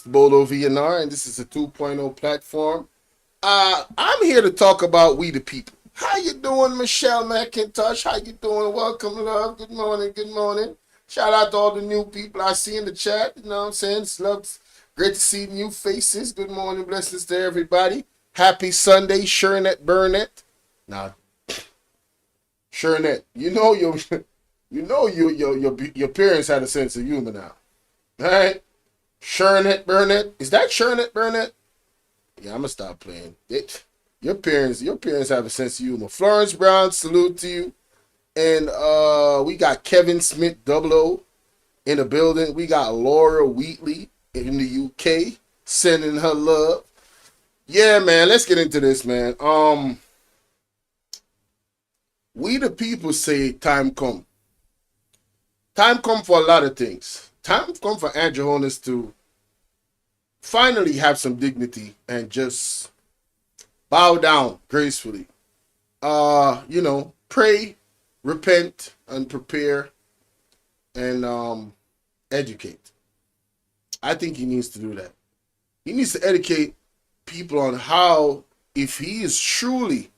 host, Bolo VNR, and this is a 2.0 platform. I'm here to talk about we the people. How you doing, Michelle McIntosh? How you doing? Welcome, love. Good morning, good morning. Shout out to all the new people I see in the chat. You know what I'm saying? It's love. Great to see new faces. Good morning, blessings to everybody. Happy Sunday, Shernet Burnett. Now, Shernet, your parents had a sense of humor now. All right? Shernet Burnett. Is that Shernet Burnett? Yeah, I'm gonna stop playing. Your parents have a sense of humor. Florence Brown, salute to you. And we got Kevin Smith Double O in the building. We got Laura Wheatley in the UK sending her love. Yeah, man, let's get into this, man. We the people say time come. Time come for a lot of things. Time come for Andrew Holness to finally have some dignity and just bow down gracefully. Pray, repent, and prepare and educate. I think he needs to do that. He needs to educate people on how, if he is truly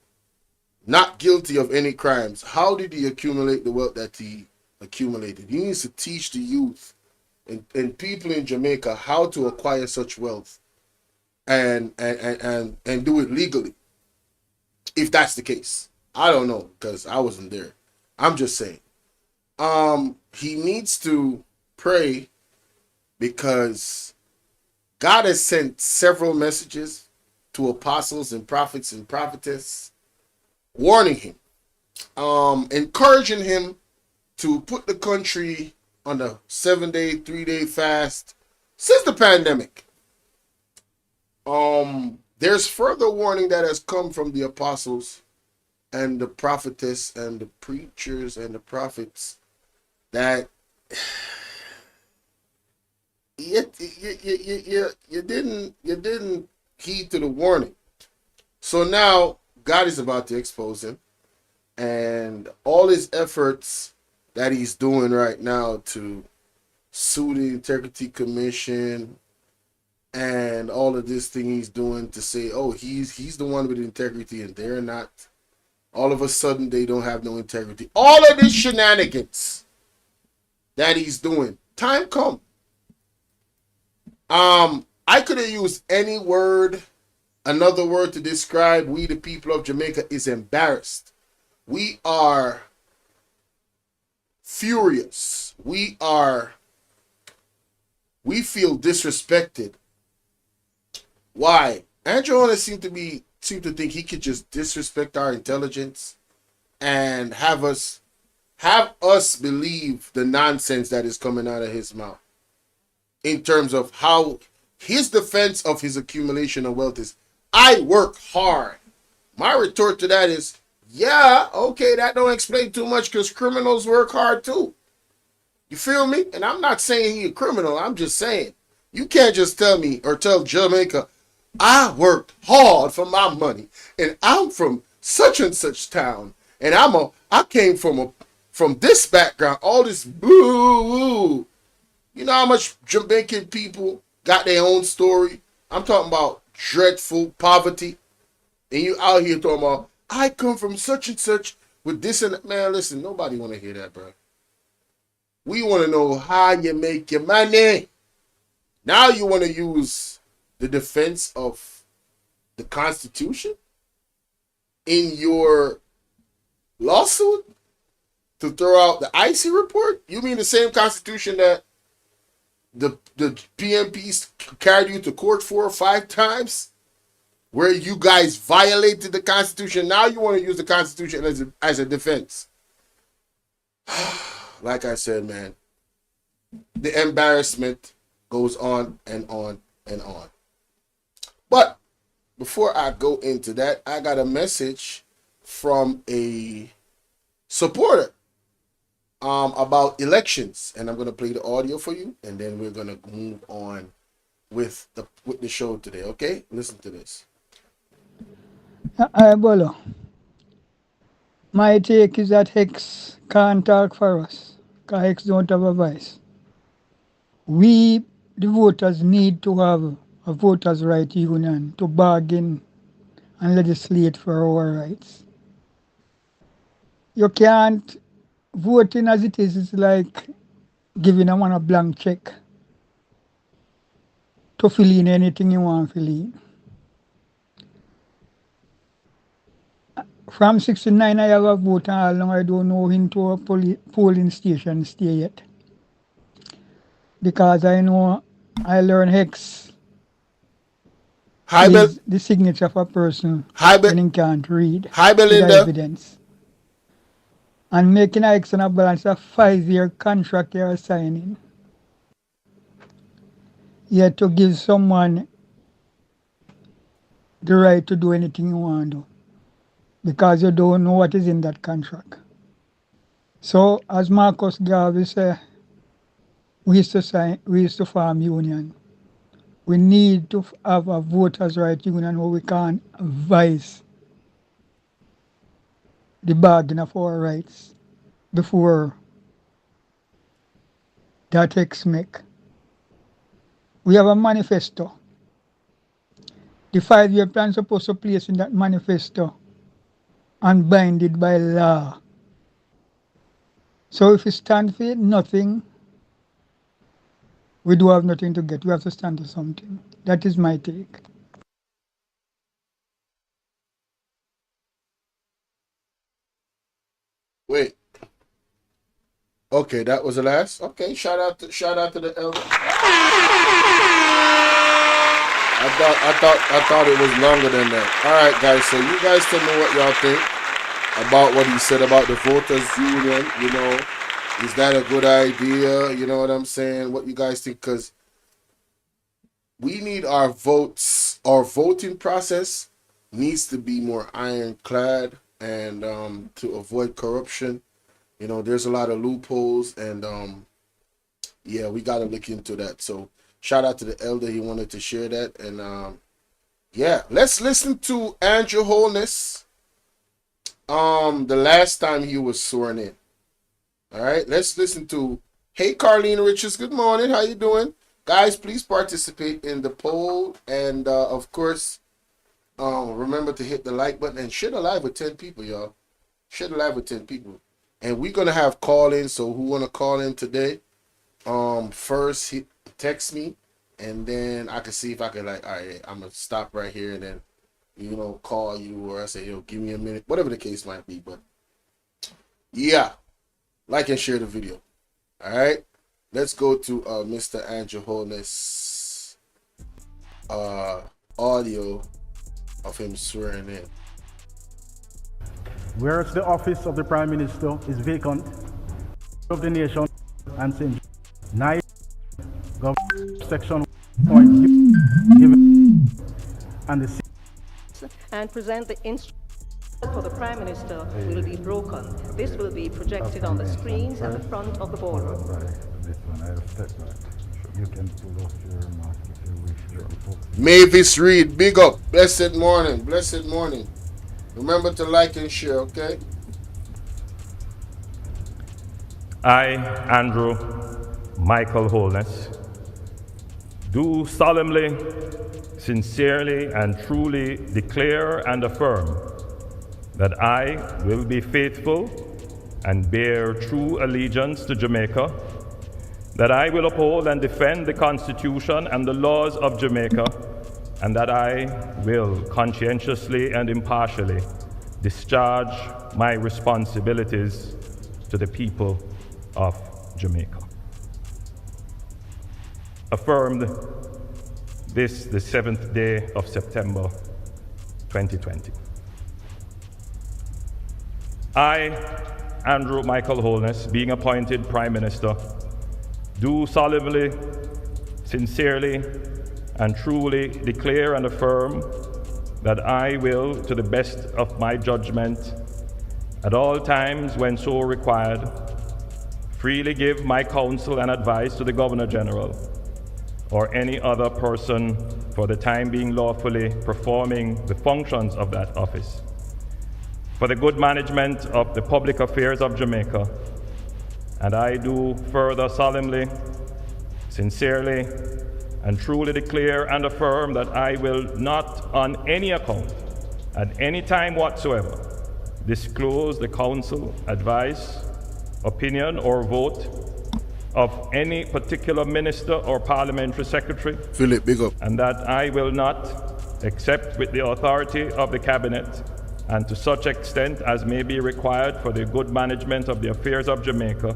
not guilty of any crimes, how did he accumulate the wealth that he accumulated? He needs to teach the youth and people in Jamaica how to acquire such wealth and do it legally. If that's the case. I don't know, because I wasn't there. I'm just saying. He needs to pray because God has sent several messages to apostles and prophets and prophetess warning him, encouraging him to put the country on a 7-day, 3-day fast since the pandemic. There's further warning that has come from the apostles and the prophetess and the preachers and the prophets that you didn't heed to the warning. So now God is about to expose him, and all his efforts that he's doing right now to sue the Integrity Commission and all of this thing he's doing to say, oh, he's the one with integrity and they're not. All of a sudden, they don't have no integrity. All of these shenanigans that he's doing, time come. I could have used any word, another word to describe we the people of Jamaica is embarrassed. We are furious. We feel disrespected. Why? Andrew Holness seemed to think he could just disrespect our intelligence and have us believe the nonsense that is coming out of his mouth in terms of how his defense of his accumulation of wealth is, I work hard. My retort to that is, yeah, okay, that don't explain too much because criminals work hard too. You feel me? And I'm not saying he's a criminal. I'm just saying, you can't just tell me or tell Jamaica, I worked hard for my money, and I'm from such and such town, and I came from this background. All this boo. You know how much Jamaican people got their own story? I'm talking about dreadful poverty, and you out here talking about I come from such and such with this and that. Man, listen, nobody want to hear that, bro. We want to know how you make your money. Now you want to use the defense of the Constitution in your lawsuit to throw out the Eyez report? You mean the same Constitution that the PMPs carried you to court 4 or 5 times, where you guys violated the Constitution? Now you want to use the Constitution as a defense. Like I said, man, the embarrassment goes on and on and on. But before I go into that, I got a message from a supporter about elections, and I'm going to play the audio for you, and then we're going to move on with the show today. Okay, listen to this. Bolo, my take is that Hex can't talk for us, because Hex don't have a voice. We the voters need to have a voters' right union to bargain and legislate for our rights. You can't voting as it is like giving a man a blank check to fill in anything you want to fill in. From 69 I have a vote and how long I don't know into a polling station stay yet. Because I know I learn hex is the signature of a person when he can't read with evidence. And making a hex on a balance a 5-year contract you are signing. Yet to give someone the right to do anything you want to do. Because you don't know what is in that contract. So as Marcus Garvey said, we used to form union. We need to have a voters' right union where we can advise the bargain of our rights before that takes make. We have a manifesto. The 5-year plan is supposed to place in that manifesto and binded by law. So if we stand for it, nothing, we do have nothing to get. We have to stand for something. That is my take. Wait. Okay, that was the last. Okay, shout out to the elder. I thought it was longer than that. All right, guys. So you guys tell me what y'all think about what he said about the voters' union. You know, is that a good idea? You know what I'm saying? What you guys think? Because we need our votes. Our voting process needs to be more ironclad and to avoid corruption. You know, there's a lot of loopholes, and yeah, we got to look into that. So shout out to the elder. He wanted to share that. And yeah, let's listen to Andrew Holness the last time he was sworn in. All right, let's listen to Hey Carlene Richards. Good morning. How you doing? Guys, please participate in the poll. And of course, remember to hit the like button and share the live with 10 people, y'all. Share the live with 10 people. And we're going to have call-in. So who want to call in today? First, text me. And then I can see if I can, like, all right, I'm going to stop right here and then, you know, call you, or I say, yo, give me a minute. Whatever the case might be. But, yeah, like and share the video. All right? Let's go to Mr. Andrew Holness audio of him swearing in. Whereas the office of the Prime Minister is vacant of the nation and St. Nine section given and the and present the instrument for the Prime Minister will be broken. This will be projected on the screens at the front of the ballroom. This one, I have stepped back. You can pull off your mask if you wish. Mavis Reed, big up. Blessed morning. Blessed morning. Remember to like and share, okay? I, Andrew Michael Holness, do solemnly, sincerely, and truly declare and affirm that I will be faithful and bear true allegiance to Jamaica, that I will uphold and defend the Constitution and the laws of Jamaica, and that I will conscientiously and impartially discharge my responsibilities to the people of Jamaica. Affirmed this the 7th day of September 2020. I, Andrew Michael Holness, being appointed Prime Minister, do solemnly, sincerely, and truly declare and affirm that I will, to the best of my judgment, at all times when so required, freely give my counsel and advice to the Governor General or any other person for the time being lawfully performing the functions of that office, for the good management of the public affairs of Jamaica. And I do further solemnly, sincerely, and truly declare and affirm that I will not on any account, at any time whatsoever, disclose the counsel, advice, opinion, or vote of any particular minister or parliamentary secretary, Philip, big up. and that I will not, except with the authority of the cabinet, and to such extent as may be required for the good management of the affairs of Jamaica,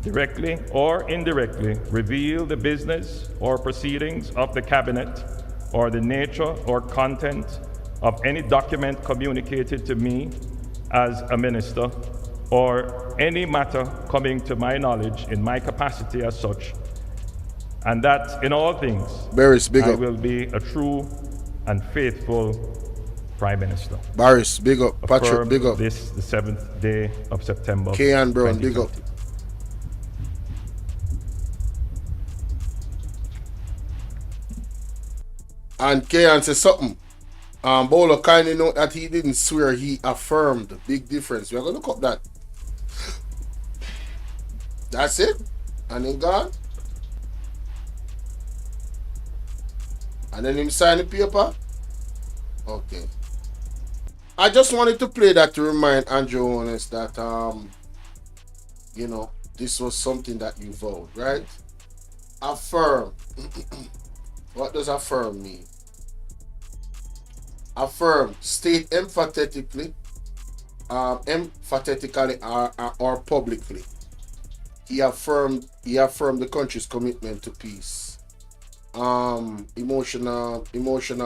directly or indirectly reveal the business or proceedings of the cabinet or the nature or content of any document communicated to me as a minister, or any matter coming to my knowledge in my capacity as such, and that in all things Barris, big I up. will be a true and faithful Prime Minister. Barris, big up. Patrick, Affirmed big up. this the 7th day of September. K.N. Brown, big up. 2020. And K.N. says something. Bolo kindly note that he didn't swear, he affirmed. Big difference. We're going to look up that. That's it. And then gone. And then him sign the paper. Okay. I just wanted to play that to remind Andrew Honest that you know, this was something that you vowed, right? Affirm. What does affirm mean? Affirm, state emphatically, or publicly. He affirmed the country's commitment to peace. Emotional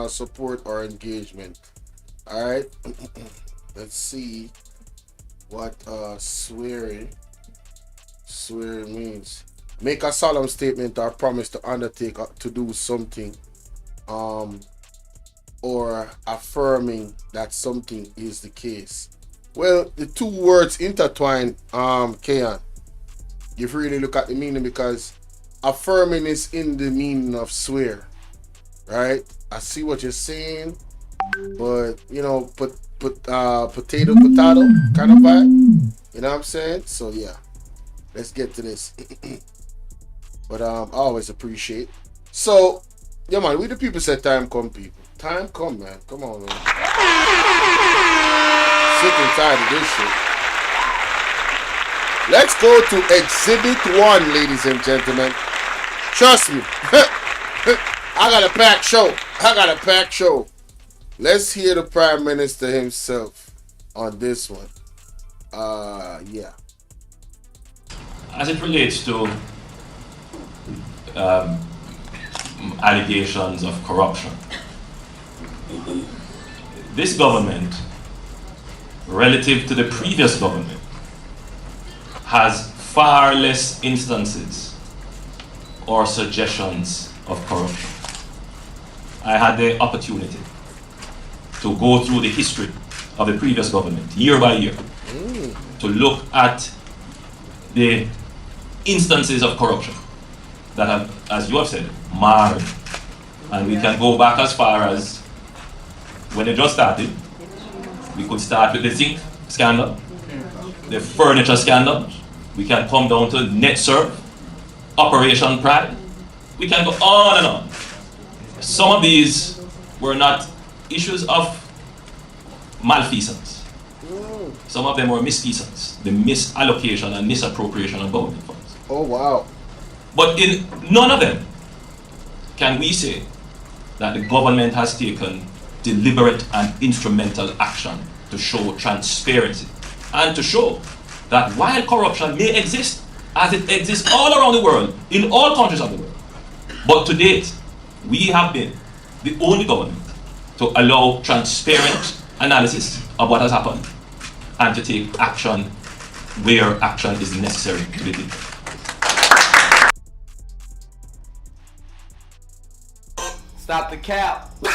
support or engagement. All right. Let's see what swearing means. Make a solemn statement or promise to undertake to do something, or affirming that something is the case. Well, the two words intertwine, Kean. If you really look at the meaning, because affirming is in the meaning of swear, right? I see what you're saying, but you know, potato kind of vibe. You know what I'm saying? So yeah, let's get to this. But I always appreciate. So yeah, man, we the people said time come, people. Time come, man. Come on, man. Sick and tired of this shit. Let's go to Exhibit 1, ladies and gentlemen. Trust me. I got a packed show. Let's hear the Prime Minister himself on this one. Yeah. As it relates to allegations of corruption, this government, relative to the previous government, has far less instances or suggestions of corruption. I had the opportunity to go through the history of the previous government, year by year, to look at the instances of corruption that have, as you have said, marred. And we can go back as far as when it just started. We could start with the zinc scandal, the furniture scandal. We can come down to NetServe, Operation Pride. We can go on and on. Some of these were not issues of malfeasance. Some of them were misfeasance, the misallocation and misappropriation of government funds. Oh, wow. But in none of them can we say that the government has taken deliberate and instrumental action to show transparency and to show that while corruption may exist, as it exists all around the world, in all countries of the world, but to date, we have been the only government to allow transparent analysis of what has happened and to take action where action is necessary to be taken. Stop the cap. Stop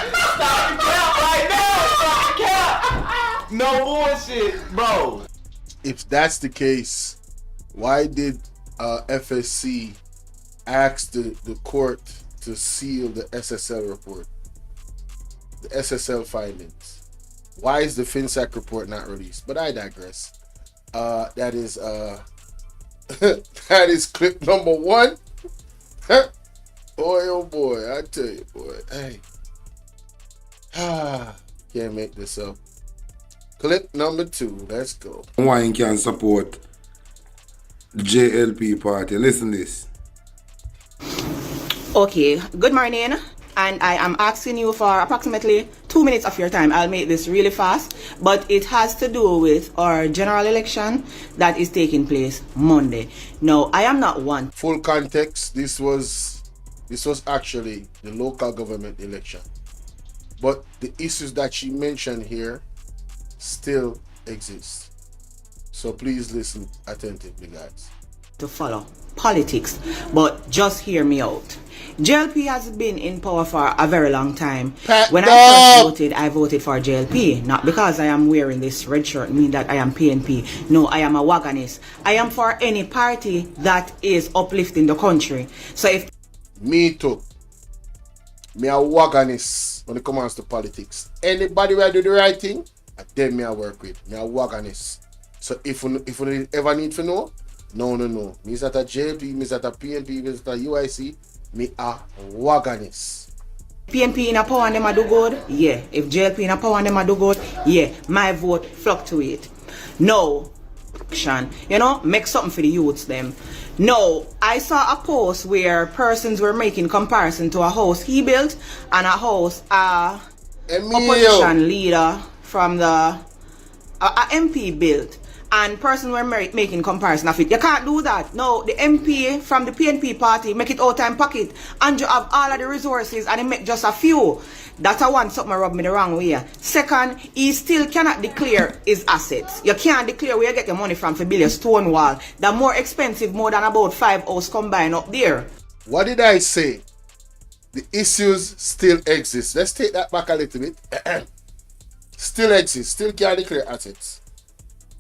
the cap right now. Stop the cap. No bullshit, bro. If that's the case, why did FSC ask the court to seal the SSL report, the SSL findings? Why is the FinSec report not released? But I digress. That is that is clip number 1. Boy, oh boy, I tell you, boy. Hey. Can't make this up. Clip number 2. Let's go. Why can support the JLP party? Listen this. Okay, good morning, and I am asking you for approximately 2 minutes of your time. I'll make this really fast, but it has to do with our general election that is taking place Monday. No, I am not one. Full context, this was actually the local government election. But the issues that she mentioned here still exist. So please listen attentively, guys. To follow politics, but just hear me out. JLP has been in power for a very long time. When I first voted, I voted for JLP, not because I am wearing this red shirt mean that I am PNP. No, I am a wagonist. I am for any party that is uplifting the country. So if me too, me a wagonist when it comes to politics. Anybody who do the right thing, them me I work with. Me a wagonist. So if you ever need to know, no. Me is at a JLP, me is at a PNP, me is at a UIC, me a wagonist. PNP in a power and them a do good, yeah. If JLP in a power and them a do good, yeah. My vote fluctuate. No, make something for the youths them. No, I saw a post where persons were making comparison to a house he built and a house opposition leader from the MP built. And person were making comparison of it. You can't do that. No, the MP from the PNP party make it all time pocket and you have all of the resources and he make just a few. That's a one something rub me the wrong way. Second, he still cannot declare his assets. You can't declare where you get your money from for build a stone wall. They're more expensive, more than about 5 houses combined up there. What did I say? The issues still exist. Let's take that back a little bit. Still exist. Still can't declare assets.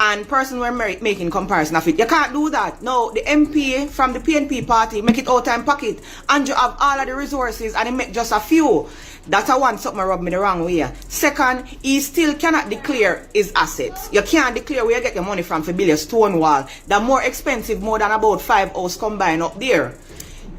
And person were making comparison of it. You can't do that. No, the MP from the PNP party make it all time pocket and you have all of the resources and he make just a few. That's a one something rub me the wrong way. Second, he still cannot declare his assets. You can't declare where you get your money from for build a stone wall. They're more expensive, more than about 5 houses combined up there.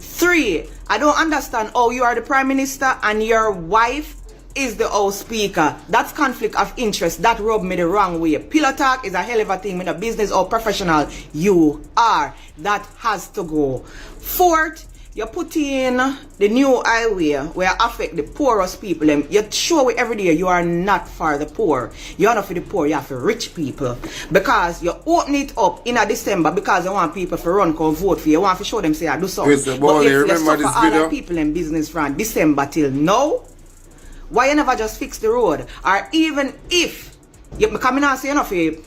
3, I don't understand how you are the Prime Minister and your wife is the House Speaker. That's conflict of interest. That rubbed me the wrong way. Pillow talk is a hell of a thing with a business or professional you are. That has to go. 4th, you put in the new highway where affect the poorest people. You show every day you are not for the poor. You're not for the poor, you're for rich people. Because you open it up in a December because you want people to run come vote for you. You want to show them say I do something. But if you suffer all the people in business from December till now, why you never just fix the road? Or even if you come in and say enough, you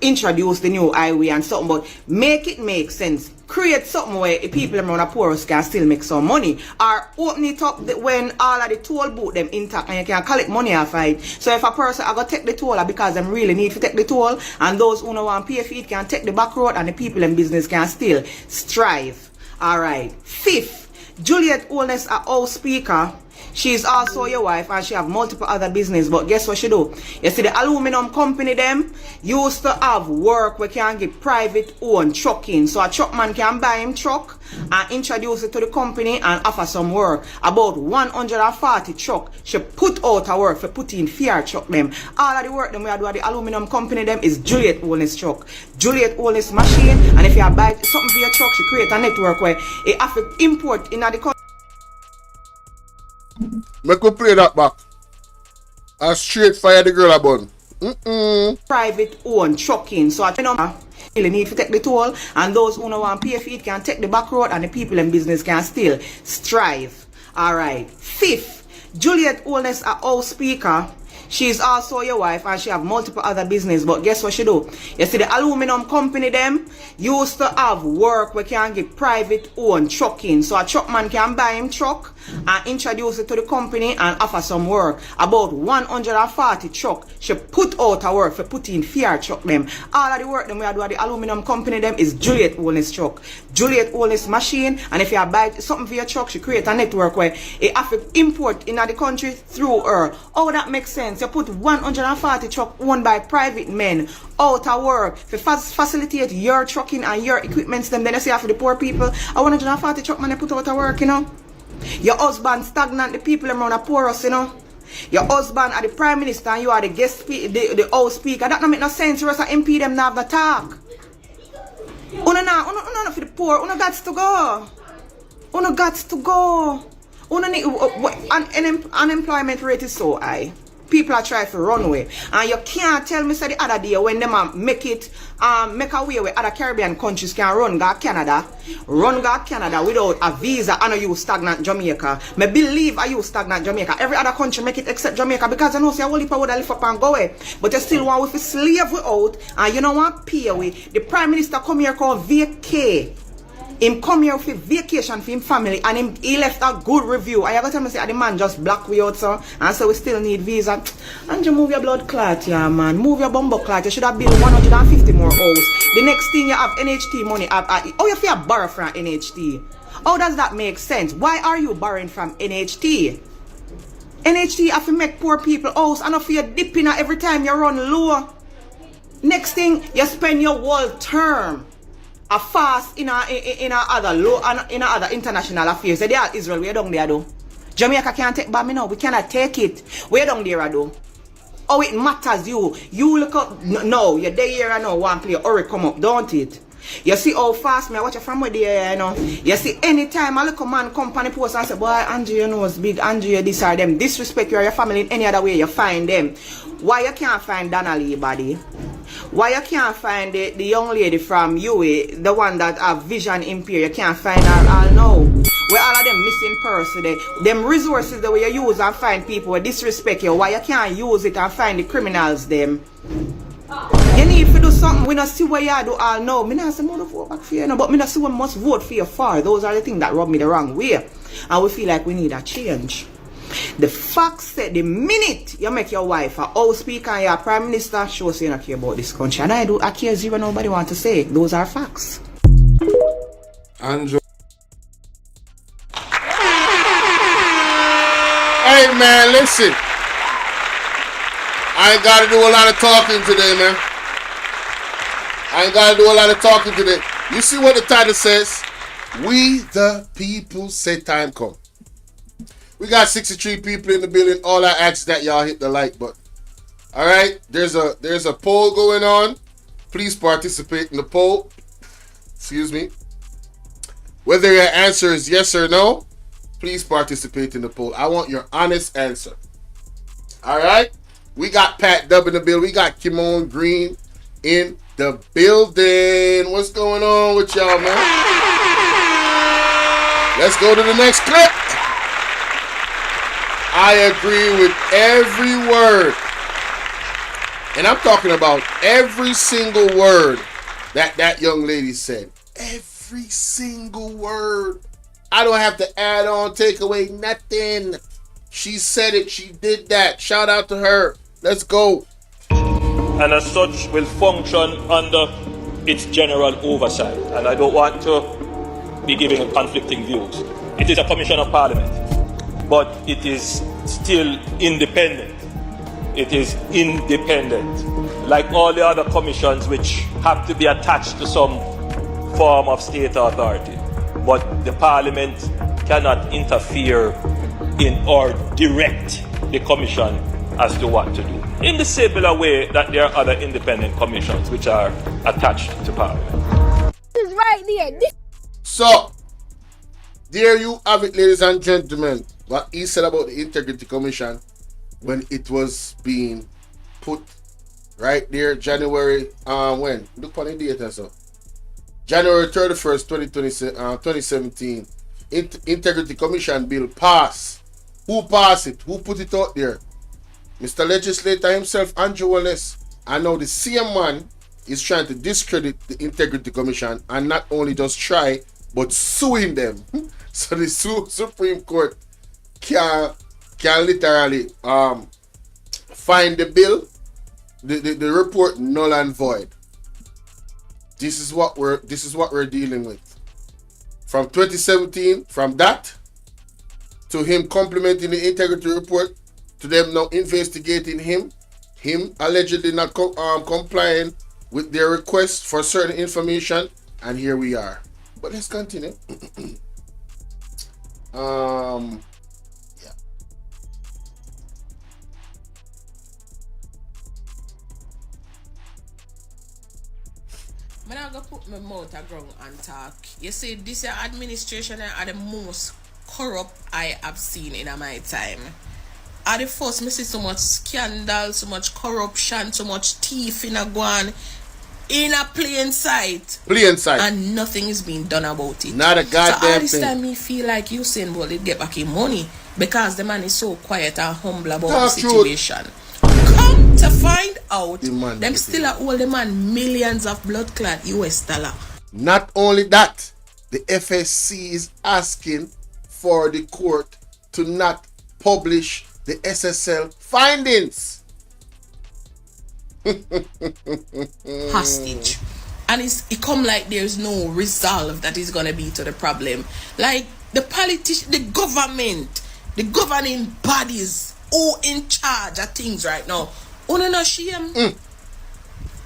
introduce the new highway and something, but make it make sense. Create something where the people around the poorest can still make some money. Or open it up when all of the toll booth them intact and you can collect money off it. So if a person I go take the toll because them really need to take the toll and those who don't want to pay for it can take the back road and the people in business can still strive. Alright. 5th, Juliet Holness, a House Speaker. She's also your wife and she have multiple other business, but guess what she do? You see the aluminum company them used to have work where can get private owned trucking. So a truck man can buy him truck and introduce it to the company and offer some work. About 140 truck she put out her work for putting fear truck them. All of the work them we do at the aluminum company them is Juliet Holness truck. Juliet Holness machine, and if you buy something for your truck, she create a network where it have to import in the country. Make we play that back. A straight fire the girl a bun. Private owned trucking. So I really need to take the toll and those who don't want to pay for it can take the back road and the people in business can still strive. Alright. 5th, Juliet Holness, a House Speaker. She's also your wife and she have multiple other business, but guess what she do? You see the aluminum company them used to have work where can get private owned trucking. So a truck man can buy him truck and introduce it to the company and offer some work. About 140 truck she put out her work for putting fear truck them. All of the work them we do at the aluminum company them is Juliet Holness truck. Juliet Holness machine, and if you buy something for your truck, she create a network where it have to import in the country through her. Oh, that makes sense. You put 140 truck owned by private men out of work to facilitate your trucking and your equipment. Then you say for the poor people, a 140 truck man they put out of work, you know. Your husband stagnant, the people around are porous, you know. Your husband are the prime minister and you are the guest speaker, the house speaker. That don't make no sense. You just MP them now have the talk. Una for the poor. Una got to go. Una got to go. Una need, unemployment rate is so high. People are trying to run away. And you can't tell me say the other day when them make a way where other Caribbean countries can run go Canada without a visa and you stagnant Jamaica. Me believe I use stagnant Jamaica. Every other country make it except Jamaica because I know say a whole heap would lift up and go away. But you still want with slave we out and you don't want pay away. The Prime Minister come here called vacay. Him come here for vacation for him family and he left a good review. And you got to tell me say the man just black we out so and so we still need visa. And you move your blood clot, yeah man. Move your bumbo clot. You should have built 150 more hours. The next thing you have NHT money. Oh, you feel borrow from NHT. How does that make sense? Why are you borrowing from NHT? NHT have to make poor people house and if you dipping every time you run low. Next thing you spend your whole term a fast in other international affairs. They are Israel, we don't there though. Jamaica can't take by me now. We cannot take it. We don't there though. Oh, it matters you. You look up. No, you're there here and now. One play or come up, don't it? You see how fast me I watch it from where there, you know. You see anytime a little man company post and say, boy, Andrew, you know it's big, Andrew, you this or them. Disrespect you or your family in any other way, you find them. Why you can't find Donnelly, buddy? Why you can't find the young lady from UA, the one that have vision impaired, you can't find her all now? Where all of them missing person, them resources the way you use and find people who disrespect you, why you can't use it and find the criminals them? You need to do something. We don't see what you do all now. Me not say more vote back for you, but me not see what must vote for you for. Those are the things that rub me the wrong way. And we feel like we need a change. The fact said the minute you make your wife a house speaker and your prime minister, shows you don't care about this country. And I care zero, nobody want to say it. Those are facts. Andrew. Hey man, listen. I ain't gotta do a lot of talking today, man. I ain't gotta do a lot of talking today. You see what the title says? We the people say time come. We got 63 people in the building. All I ask is that y'all hit the like button. Alright? There's a poll going on. Please participate in the poll. Excuse me. Whether your answer is yes or no, please participate in the poll. I want your honest answer. Alright? We got Pat Dub in the building. We got Kimon Green in the building. What's going on with y'all, man? Let's go to the next clip. I agree with every word. And I'm talking about every single word that young lady said. Every single word. I don't have to add on, take away nothing. She said it. She did that. Shout out to her. Let's go. And as such will function under its general oversight. And I don't want to be giving conflicting views. It is a commission of parliament, but it is still independent. It is independent, like all the other commissions which have to be attached to some form of state authority. But the parliament cannot interfere in or direct the commission as to what to do. In the similar way that there are other independent commissions which are attached to parliament. This is right there. So, there you have it, ladies and gentlemen. What he said about the Integrity Commission when it was being put right there, January, when? Look on the date and so. January 31st, 2017. Integrity Commission bill passed. Who passed it? Who put it out there? Mr. Legislator himself, Andrew Wallace. And now the same man is trying to discredit the Integrity Commission and not only just try, but suing them. So the Supreme Court can literally find the bill, the report null and void. This is what we're dealing with. From 2017, from that to him complimenting the integrity report, to them now investigating him allegedly not complying with their request for certain information, and here we are. But let's continue. Yeah. I'm not gonna put my mouth a ground and talk. You see, this administration are the most corrupt I have seen in my time. At the first, me see so much scandal, so much corruption, so much thief in a guan in a plain sight. Plain sight. And nothing is being done about it. Not a goddamn so all this thing. time me feel like Usain Bolt did get back his money because the man is so quiet and humble about Talk the truth. situation. Come to find out, man them still are all the man millions of blood clot US dollar. Not only that, the FSC is asking for the court to not publish the SSL findings. Hostage. And it come like there's no resolve that is gonna be to the problem. Like the politician, the government, the governing bodies, all in charge of things right now. Una no shame.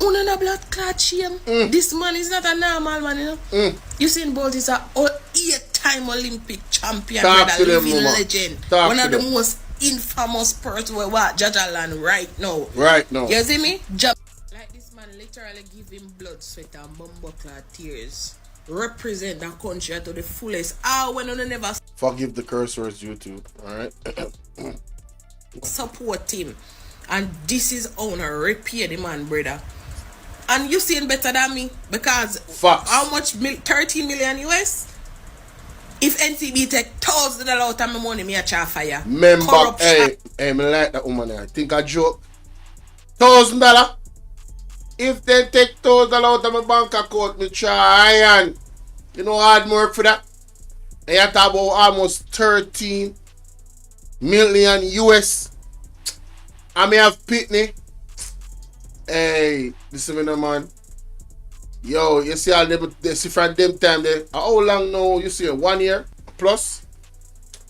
Una no blood clot shame. This man is not a normal man, you know. Usain Bolt is a 8-time Olympic champion, brother, living legend. One of the most infamous person we watch Jajaland right now. Right now. You see me? Like this man literally give him blood, sweat and bumbuckler tears. Represent that country to the fullest. When you never Forgive the curse words, YouTube. Alright. support him. And this is owner repair the man, brother. And you seen better than me because Facts. how much 13 million US? If NCB take $1,000 out of my money, me a char fire. Remember, Corruption. hey, me like that woman there. I think I joke. $1,000. If they take $1,000 out of my bank account, me try and you know hard work for that. And you talk about almost 13 million US. I may have pitney. Hey, listen me now, man. Yo, you see all them, see from them time there. How long now? You see 1 year plus?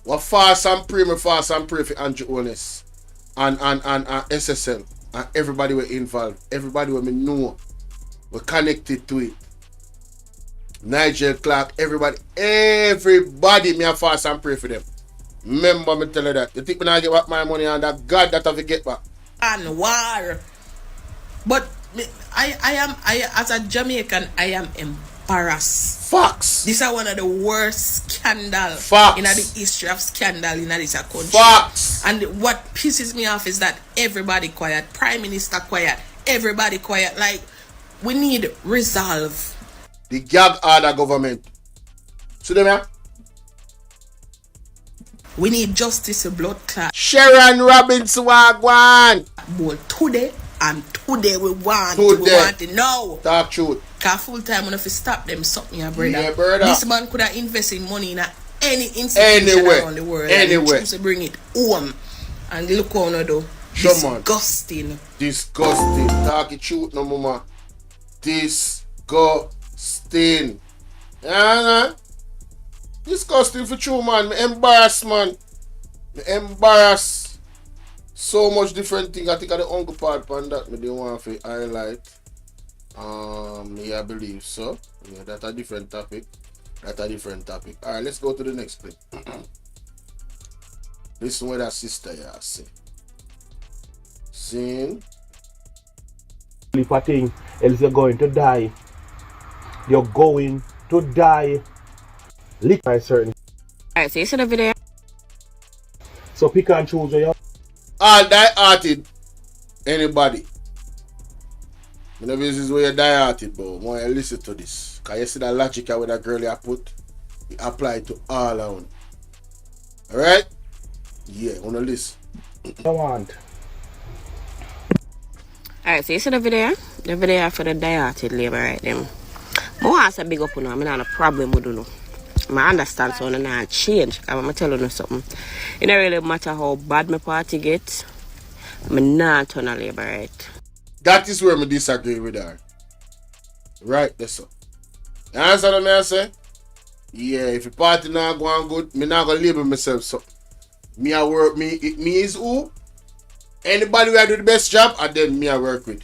What fast and pray for Andrew Honest and SSL and everybody were involved. Everybody were me know. We're connected to it. Nigel Clark, everybody me a fast and pray for them. Remember me tell you that. You think when I get back my money and that God that I will get back. And war. But I as a Jamaican, I am embarrassed. Facts. This is one of the worst scandal in the history of scandal in this country. Facts. And what pisses me off is that everybody quiet, Prime Minister quiet, everybody quiet. Like we need resolve. The gag order government. See them here? We need justice, blood clot. Sharon Robinson Wagwan. Boy, today we want it now. Talk truth. Cause full time when if you stop them something, yeah, brother. Yeah, brother. This man could have invested money in any institution around the world. Anywhere. And choose to bring it home. And look how no do. Disgusting. Disgusting. Talk it truth no mama. Disgusting. Yeah, disgusting for true, man. Me embarrassed, man. Me embarrassed. So much different thing. I think of the uncle part on that me didn't want to highlight. Yeah, I believe so. Yeah, that's a different topic. Alright, let's go to the next clip. Listen what that sister here say. Sing. If a thing, else you're going to die. You're going to die. Lick by certain. Alright, so you see the video? So pick and choose where you All die-hearted. Anybody. You know this is where you die-hearted, but when you listen to this. Because you see that logic where that girl you put, it apply to all around. Alright? Yeah, wanna listen. I want. Alright, so you see the video? The video for the die-hearted labor right them. I want to big up on them. I don't have a problem with you. I understand so I not change. I'm going to tell you something. It don't really matter how bad my party gets. I'm not turn a labor right. That is where I disagree with her. Right, that's so. You understand what I say? Yeah, if the party not going good, me not gonna label myself so. Me I work me is who? Anybody who do the best job, and then me I work with.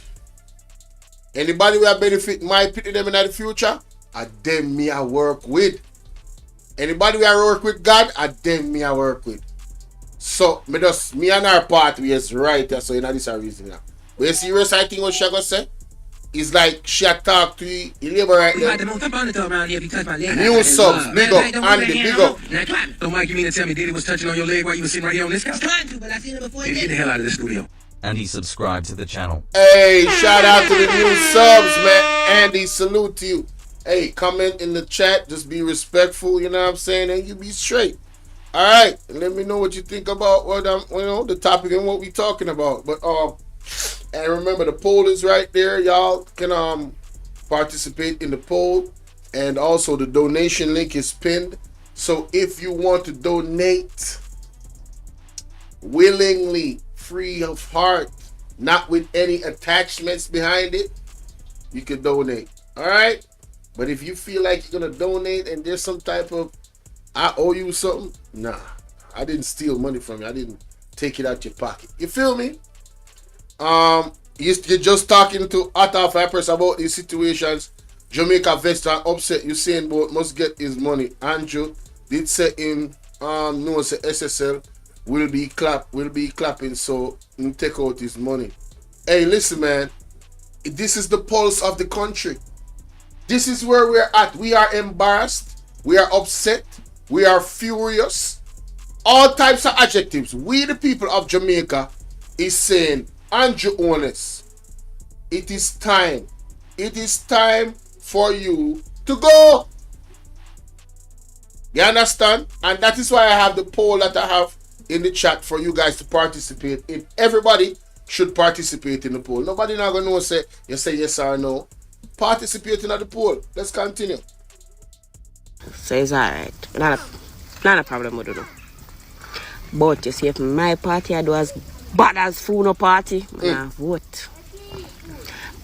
Anybody who benefit my people them in the future, and then me I work with. Anybody I work with God, I them me I work with. So me and our party is right there. So you know this is a reason now. But you serious I think what she gonna say? It's like she a talk to you labor right there. New subs, big up, Andy, big up. So Mike, you mean to tell me Diddy was touching on your leg while you was sitting right here on this couch? Trying to, but I seen it before. Get the hell out of the studio. And he subscribed to the channel. Hey, shout out to the new subs, man. Andy, salute to you. Hey, comment in the chat. Just be respectful, you know what I'm saying? And you be straight. Alright, let me know what you think about what the topic and what we talking about. But and remember the poll is right there. Y'all can participate in the poll. And also the donation link is pinned. So if you want to donate willingly, free of heart, not with any attachments behind it, you can donate. Alright? But if you feel like you're gonna donate and there's some type of I owe you something, nah. I didn't steal money from you. I didn't take it out your pocket. You feel me? You're just talking to Ata Vipers about these situations. Jamaica veteran upset. You saying both must get his money. Andrew did say him no say SSL will be clapping, so he take out his money. Hey, listen, man. This is the pulse of the country. This is where we're at. We are embarrassed. We are upset. We are furious. All types of adjectives. We, the people of Jamaica, is saying, Andrew Honest, it is time. It is time for you to go. You understand? And that is why I have the poll that I have in the chat for you guys to participate in. Everybody should participate in the poll. Nobody not going to know say yes or no. Participate in the poll. Let's continue. So it's alright. Not a problem with it. But you see, if my party I do as bad as Funo party, I not vote.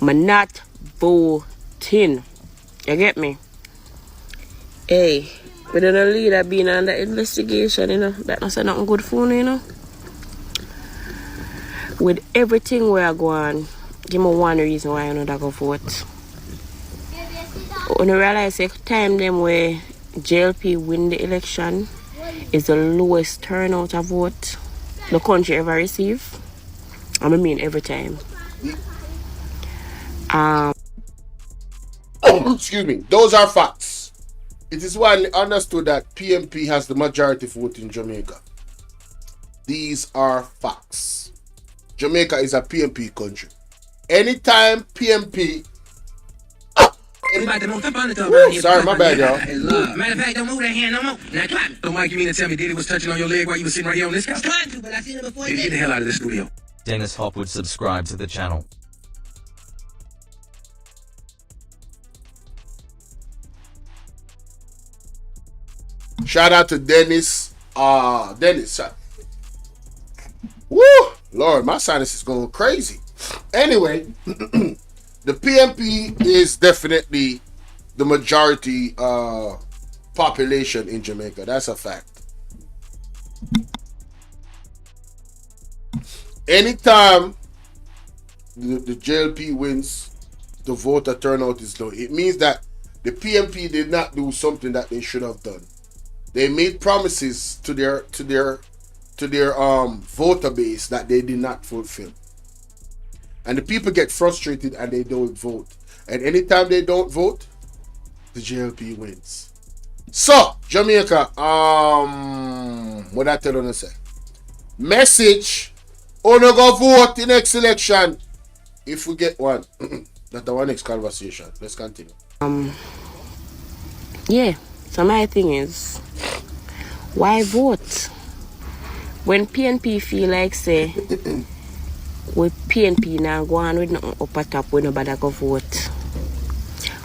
I'm not voting. You get me? Hey, we don't know leader being under investigation, you know. That not say nothing good for you, you know. With everything we are going, give me one reason why I know that go vote. When you realize the time them where JLP win the election is the lowest turnout of vote the country ever receive. I mean every time. Excuse me. Those are facts. It is widely understood that PMP has the majority vote in Jamaica. These are facts. Jamaica is a PMP country. Anytime PMP sorry, my bad, y'all. Matter of fact, don't move that hand no more. Now clap. So Mike, you mean to tell me Diddy was touching on your leg while you was sitting right here on this couch? Trying to, but I seen it before. Get the hell out of the studio. Dennis Hopwood subscribed to the channel. Shout out to Dennis. Dennis. Woo! Lord, my sinus is going crazy. Anyway, the PMP is definitely the majority population in Jamaica. That's a fact. Anytime the JLP wins, the voter turnout is low. It means that the PMP did not do something that they should have done. They made promises to their voter base that they did not fulfill. And the people get frustrated and they don't vote. And anytime they don't vote, the JLP wins. So, Jamaica, what I tell you to say? Message, only go vote in next election. If we get one. That's the one next conversation. Let's continue. Yeah. So my thing is, why vote? When PNP feel like say with PNP now go on with nothing up at top when nobody go vote.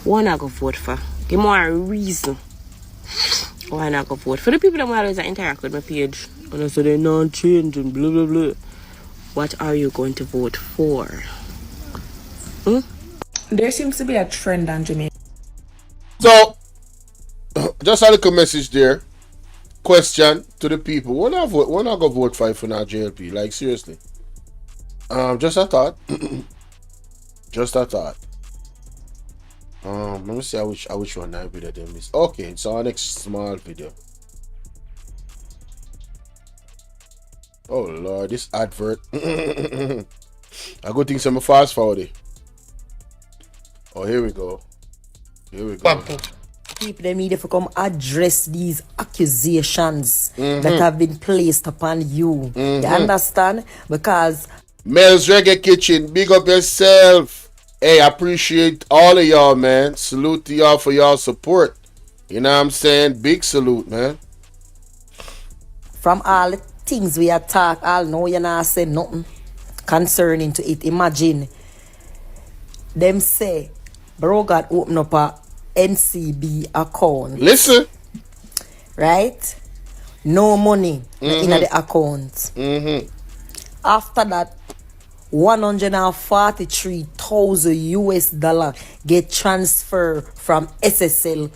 Why not go vote for? Give me a reason. Why not go vote? For the people that always interact with my page and I say they're not changing, blah blah blah. What are you going to vote for? There seems to be a trend on Jamaica. So just a little message there. Question to the people. Why not go vote for now JLP? Like seriously. Just a thought. Just a thought. Let me see which one that video they missed. Okay, so our next small video. Oh Lord, this advert. I go think some fast forward it. Oh, here we go. Here we go. People they need to come address these accusations that have been placed upon you. You understand? Because Mel's Reggae Kitchen, big up yourself. Hey, I appreciate all of y'all, man. Salute to y'all for y'all support. You know what I'm saying? Big salute, man. from all the things we are talk, I'll know you not say nothing concerning to it. Imagine them say, bro God open up a NCB account. Listen. Right? No money in the account. After that, 143,000 US dollar get transferred from SSL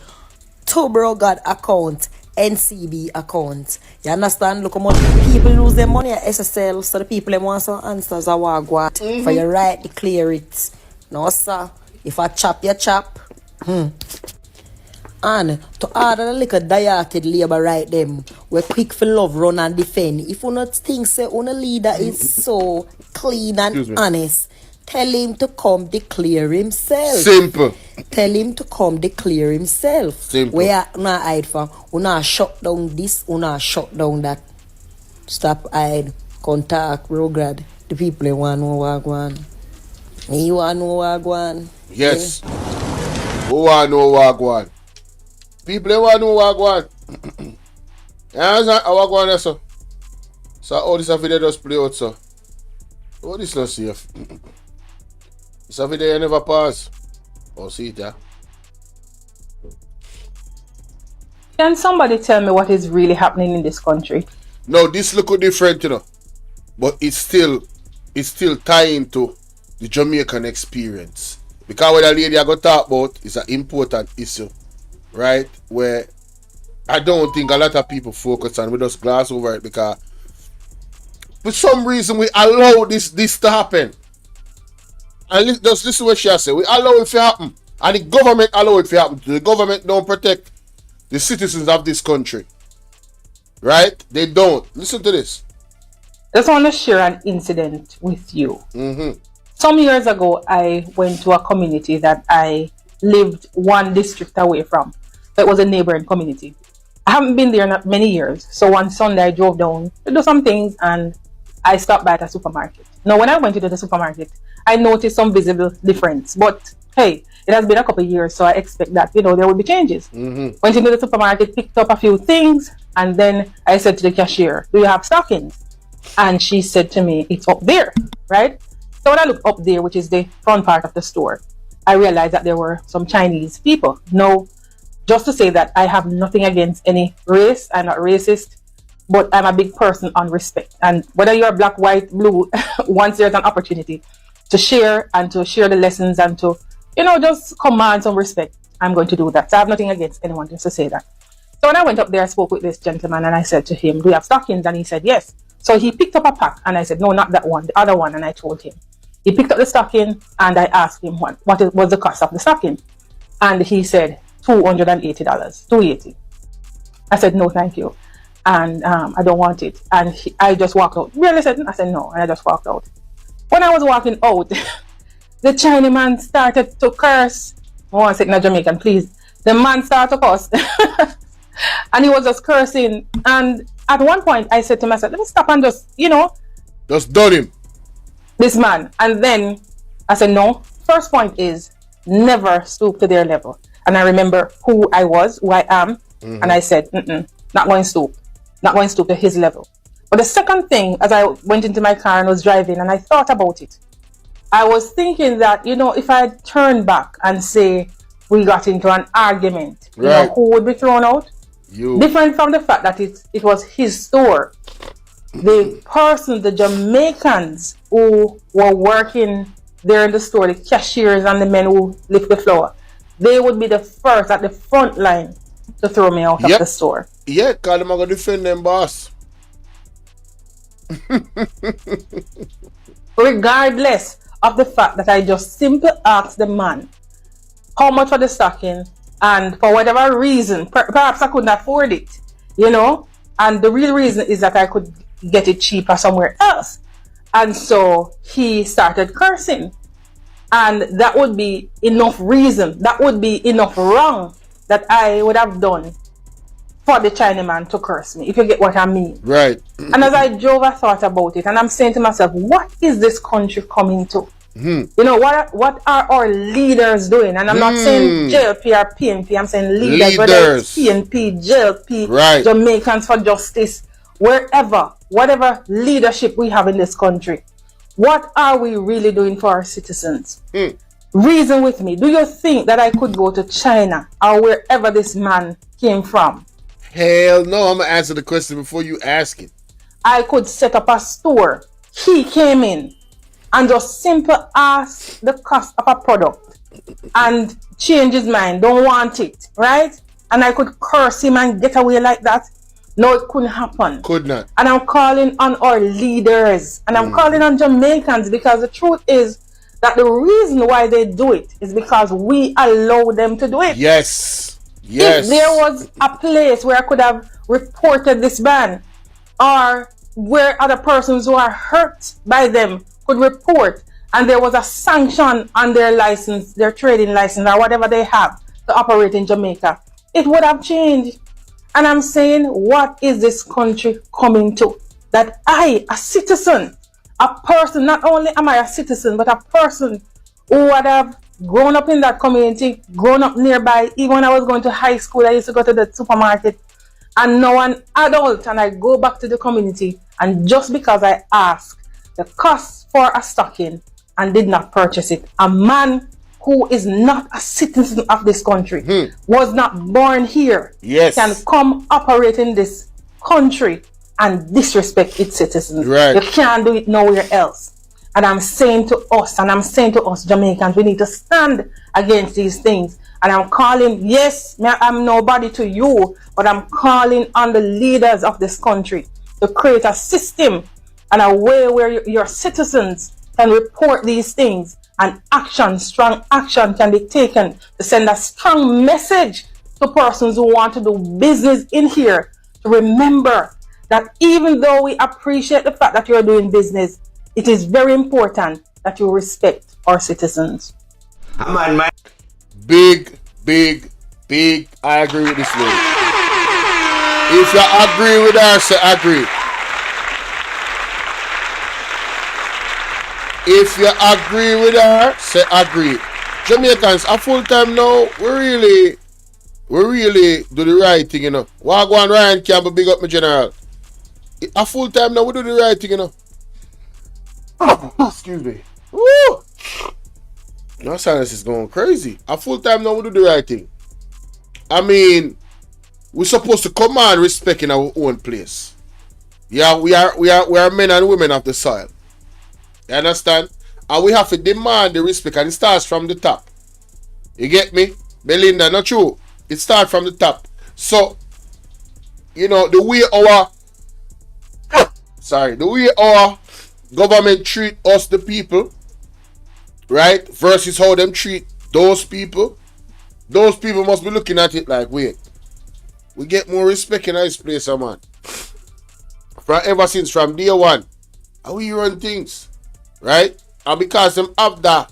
to bro God account, NCB account. You understand? Look how much people lose their money at SSL, so the people them want some answers a what for your right to clear it. No sir. If I chop, you chop. And to order the little diated labor right them, we're quick for love, run and defend. If you not think say on a leader is so clean and honest, tell him to come declare himself. Simple. Tell him to come declare himself. Simple. We are not hide from. We not shut down this, we not shut down that. Stop hide, contact, Rograd. The people they want to know what going. You want to know what going? Yes. Who want to know what going? People they want to know what going. You understand how going there, sir? So all this video just play out, sir. Oh, this not safe. This video never pass. Oh, see it, yeah? Can somebody tell me what is really happening in this country? No, this look different, you know. But it's still tying to the Jamaican experience. Because what the lady I got talk about is an important issue, right? Where I don't think a lot of people focus on. We just glass over it because for some reason we allow this to happen. And just listen to what she has said. We allow it to happen. And the government allow it to happen. The government don't protect the citizens of this country. Right? They don't. Listen to this. I just want to share an incident with you. Some years ago, I went to a community that I lived one district away from. That was a neighboring community. I haven't been there not many years. So one Sunday I drove down to do some things and I stopped by at a supermarket. Now when I went into the supermarket, I noticed some visible difference. But hey, it has been a couple of years, so I expect that, there will be changes. Went into the supermarket, picked up a few things, and then I said to the cashier, do you have stockings? And she said to me, it's up there, right? So when I looked up there, which is the front part of the store, I realized that there were some Chinese people. Now, just to say that I have nothing against any race, I'm not racist, but I'm a big person on respect. And whether you're black, white, blue, once there's an opportunity to share and to share the lessons and to, just command some respect, I'm going to do that. So I have nothing against anyone, just to say that. So when I went up there, I spoke with this gentleman and I said to him, do you have stockings? And he said, yes. So he picked up a pack and I said, no, not that one, the other one. And I told him. He picked up the stocking and I asked him what was the cost of the stocking. And he said, $280, $280. I said, no, thank you. And I don't want it. And I just walked out. Really said, I said no, and I just walked out. When I was walking out, the Chinese man started to curse. I want to say it in a Jamaican, please. The man started to curse. And he was just cursing. And at one point, I said to myself, let me stop and just, just done him. This man. And then I said, no. First point is never stoop to their level. And I remember who I was, who I am. And I said, not going to stoop. Not going to stoop to his level. But the second thing, as I went into my car and was driving and I thought about it, I was thinking that, if I turned back and say we got into an argument, who would be thrown out? You. Different from the fact that it was his store. The person, the Jamaicans who were working there in the store, the cashiers and the men who lift the floor, they would be the first at the front line to throw me out of the store. Yeah, because I'm going to defend them, boss. Regardless of the fact that I just simply asked the man, how much for the stocking, and for whatever reason, perhaps I couldn't afford it, you know, and the real reason is that I could get it cheaper somewhere else. And so he started cursing, and that would be enough reason, that would be enough wrong that I would have done for the Chinaman to curse me, if you get what I mean. Right. And as I drove, I thought about it, and I'm saying to myself, what is this country coming to? You know, what are our leaders doing? And I'm not saying JLP or PNP, I'm saying leaders. Whether it's PNP, JLP, right. Jamaicans for Justice, wherever, whatever leadership we have in this country, what are we really doing for our citizens? Reason with me. Do you think that I could go to China or wherever this man came from? Hell no. I'm going to answer the question before you ask it. I could set up a store. He came in and just simply ask the cost of a product and change his mind, don't want it, right? And I could curse him and get away like that. No, it couldn't happen. Could not. And I'm calling on our leaders, and I'm calling on Jamaicans, because the truth is that the reason why they do it is because we allow them to do it. Yes. Yes. If there was a place where I could have reported this ban, or where other persons who are hurt by them could report, and there was a sanction on their license, their trading license, or whatever they have to operate in Jamaica, it would have changed. And I'm saying, what is this country coming to? That I, a citizen, a person, not only am I a citizen, but a person who would have grown up in that community, grown up nearby. Even when I was going to high school, I used to go to the supermarket, and now an adult, and I go back to the community, and just because I asked the cost for a stocking and did not purchase it, a man who is not a citizen of this country, was not born here, can come operate in this country and disrespect its citizens. Right. You can't do it nowhere else. And I'm saying to us, Jamaicans, we need to stand against these things. And I'm calling, yes, I'm nobody to you, but I'm calling on the leaders of this country to create a system and a way where your citizens can report these things, and action, strong action can be taken to send a strong message to persons who want to do business in here, to remember that even though we appreciate the fact that you're doing business, it is very important that you respect our citizens. I'm on my big. I agree with this lady. If you agree with her, say agree. If you agree with her, say agree. Jamaicans, a full time now, we really do the right thing, you know. Wagwan Ryan Campbell, big up my general. A full time now, we do the right thing, you know. Excuse me. Woo! Now silence is going crazy. A full time now, we do the right thing. I mean, we're supposed to command respect in our own place. Yeah, we are men and women of the soil. You understand? And we have to demand the respect, and it starts from the top. You get me? Belinda, not true. It starts from the top. So, you know, the way our government treat us, the people, right, versus how them treat those people must be looking at it like, wait, we get more respect in this place, man. Ever since from day one, how we run things. Right? And because them have that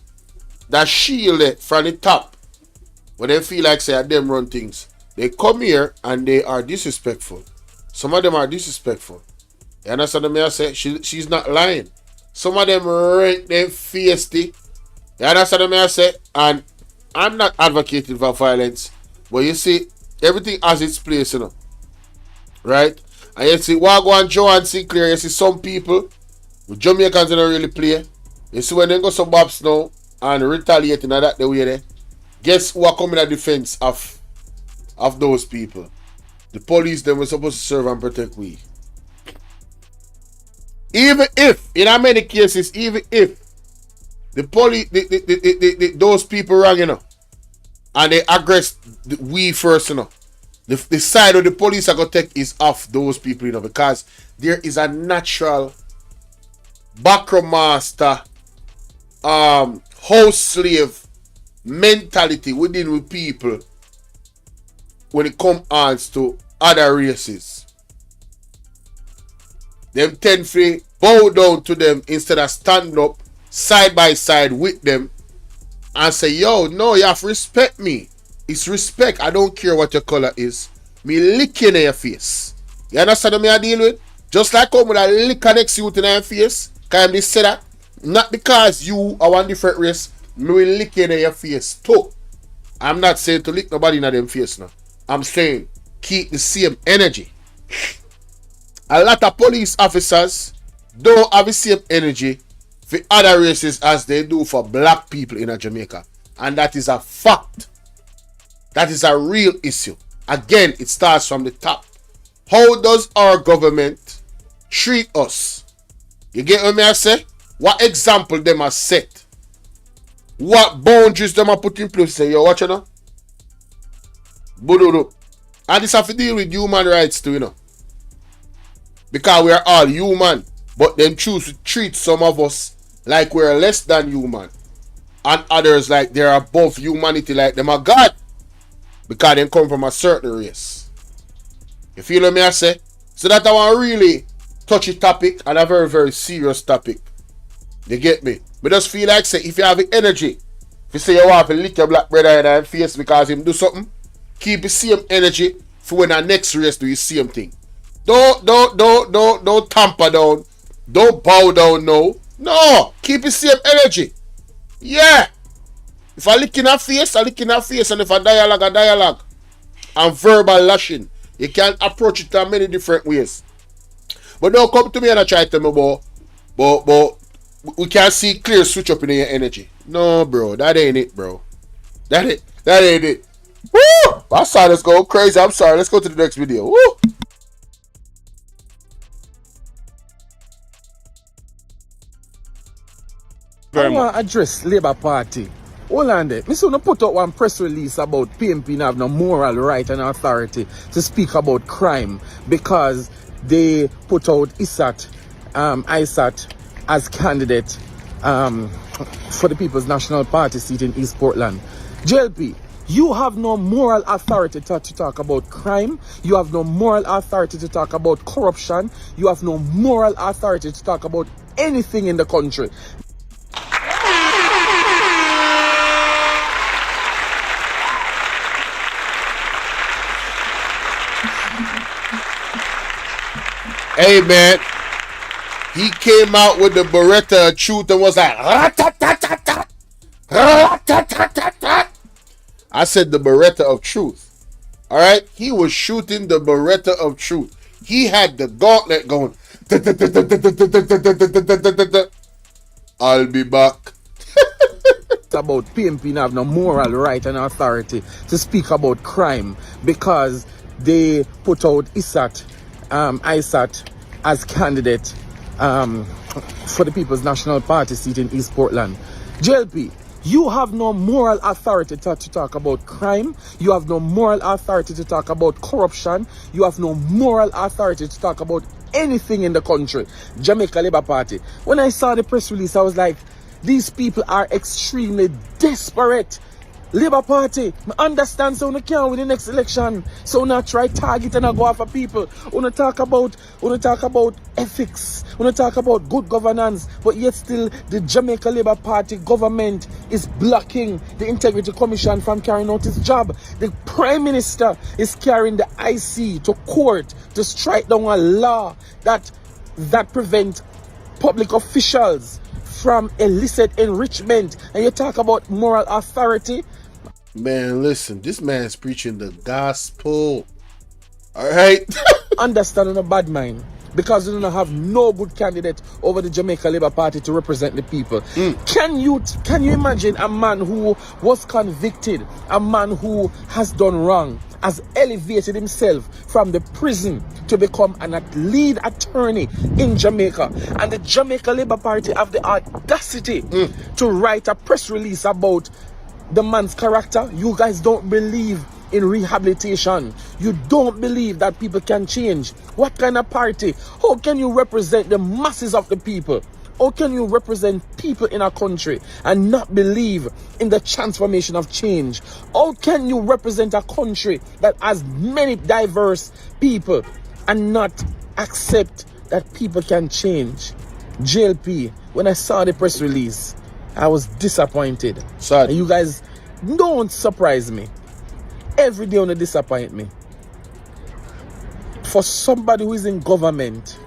shield from the top, when they feel like say them run things, they come here and they are disrespectful. Some of them are disrespectful. You understand what I say? She's not lying. Some of them rank them feisty. You understand what I say? And I'm not advocating for violence, but you see, everything has its place, you know. Right? And you see, Wagwan Joe and Sinclair, you see some people, Jamaicans don't really play. You see when they go some bobs now and retaliating that the way there, guess who are coming at defense of those people? The police, them were supposed to serve and protect we. Even if, in many cases, even if the police, those people wrong, you know, and they aggress we first, you know, the side of the police are going to take is off those people, you know, because there is a natural backroom master, house slave mentality within with people when it comes on to other races. Them tend to bow down to them instead of stand up side by side with them and say, yo, no, you have to respect me. It's respect. I don't care what your color is. Me licking in your face. You understand what I deal with? Just like how I lick an next youth in your face. Can I say that? Not because you are one different race. Me will lick in your face too. I'm not saying to lick nobody in them face now. I'm saying keep the same energy. A lot of police officers don't have the same energy for other races as they do for black people in Jamaica. And that is a fact. That is a real issue. Again, it starts from the top. How does our government treat us? You get what I say? What example them are set? What boundaries them are put in place? Say, yo, watch it now. Bolo. And this have to deal with human rights too, you know. Because we are all human. But them choose to treat some of us like we're less than human. And others like they're above humanity, like them are God. Because they come from a certain race. You feel what I say? So that I want really touchy topic and a very, very serious topic. You get me? But just feel like say if you have the energy, if you say you want to lick your black brother in the face because him do something, keep the same energy for when the next race do the same thing. Don't tamper down. Don't bow down now. No, keep the same energy. Yeah. If I lick in her face, I lick in her face. And if I dialogue. And verbal lashing. You can approach it in many different ways. But don't come to me and try to tell me but we can't see clear switch up in your energy. No, bro. That ain't it, bro. That ain't it. Woo! I saw this go crazy. I'm sorry. Let's go to the next video. Woo! I want to address Labour Party. Hold on there. Me soon put out one press release about PNP not have no moral right and authority to speak about crime because they put out Eyez as candidate for the People's National Party seat in East Portland. JLP, you have no moral authority to talk about crime. You have no moral authority to talk about corruption. You have no moral authority to talk about anything in the country. Hey man, he came out with the Beretta of truth and was like, rat-tat-tat-tat-tat, rat-tat-tat-tat-tat. I said the Beretta of truth. All right, he was shooting the Beretta of truth. He had the gauntlet going. I'll be back. About PNP have no moral right and authority to speak about crime because they put out Eyez as candidate for the People's National Party seat in East Portland. JLP, you have no moral authority to talk about crime. You have no moral authority to talk about corruption. You have no moral authority to talk about anything in the country. Jamaica Labour Party. When I saw the press release, I was like, these people are extremely desperate. Labour Party, I understand so you can't win the next election. So now try target and go after people. Wanna talk about ethics. Wanna talk about good governance. But yet still the Jamaica Labour Party government is blocking the Integrity Commission from carrying out its job. The Prime Minister is carrying the IC to court to strike down a law that prevent public officials from illicit enrichment. And you talk about moral authority. Man, listen, this man's preaching the gospel. All right. Understanding a bad mind because you don't have no good candidate over the Jamaica Labour Party to represent the people. Can you imagine a man who was convicted, a man who has done wrong, has elevated himself from the prison to become an lead attorney in Jamaica, and the Jamaica Labour Party have the audacity to write a press release about the man's character? You guys don't believe in rehabilitation. You don't believe that people can change. What kind of party? How can you represent the masses of the people How can you represent people in a country and not believe in the transformation of change? How can you represent a country that has many diverse people and not accept that people can change? JLP, when I saw the press release, I was disappointed. Sad. And you guys don't surprise me. Every day wanna disappoint me. For somebody who is in government,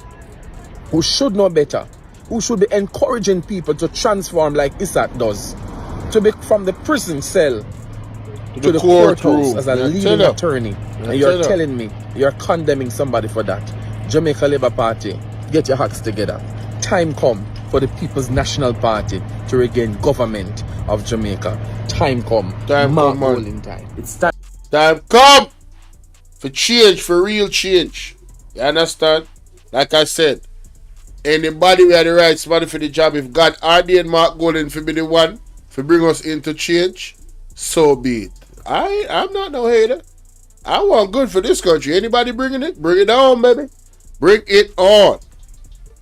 who should know better, who should be encouraging people to transform like Isaac does, to be from the prison cell to the courthouse as a leading attorney, and you're telling me you're condemning somebody for that. Jamaica Labour Party, get your acts together. Time come for the People's National Party to regain government of Jamaica. Time come. Time come, man. Time. It's time. Time come for change, for real change. You understand? Like I said, anybody with the right man for the job, if God ordained Mark Golden to be the one to bring us into change, so be it. I'm not no hater. I want good for this country. Anybody bringing it? Bring it on, baby. Bring it on.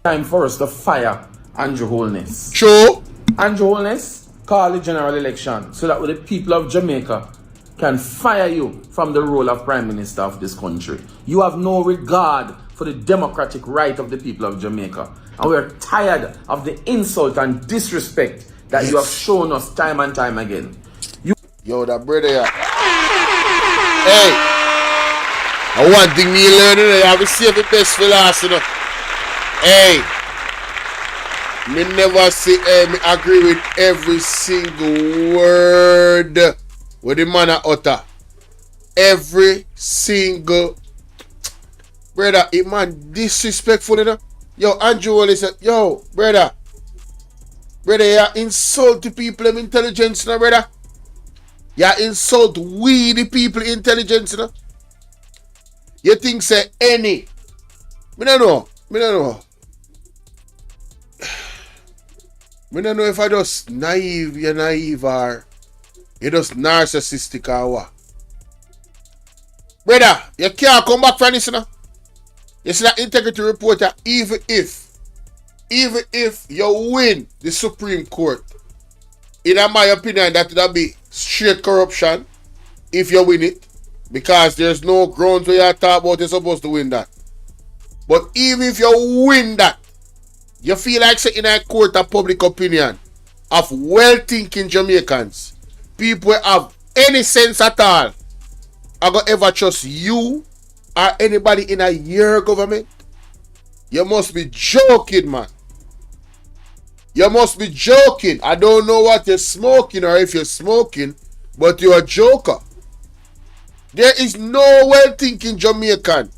Time for us to fire Andrew Holness. True. Andrew Holness, call the general election so that the people of Jamaica can fire you from the role of Prime Minister of this country. You have no regard for the democratic right of the people of Jamaica. And we're tired of the insult and disrespect that you have shown us time and time again. Yo, that brother, yeah. Hey, I one thing me learning, I have to save the best for last, you know. Hey, me never say, me agree with every single word with the man utter. Every single brother, it man disrespectful, you know. Yo, Andrew Wally said, yo, brother, you insult the people of intelligence, you know, brother. You insult we the people intelligence, you know. You think say any. Me don't know. Me don't know if I just naive, you're naive or you just narcissistic or what. Brother, you can't come back from this, you know. You see that integrity reporter, even if you win the Supreme Court, in my opinion, that would be straight corruption if you win it, because there's no grounds where you talk about you're supposed to win that. But even if you win that, you feel like say in a court of public opinion of well-thinking Jamaicans, people who have any sense at all, are going to ever trust you or anybody in your government? You must be joking, man. You must be joking. I don't know what you're smoking or if you're smoking, but you're a joker. There is no well-thinking Jamaican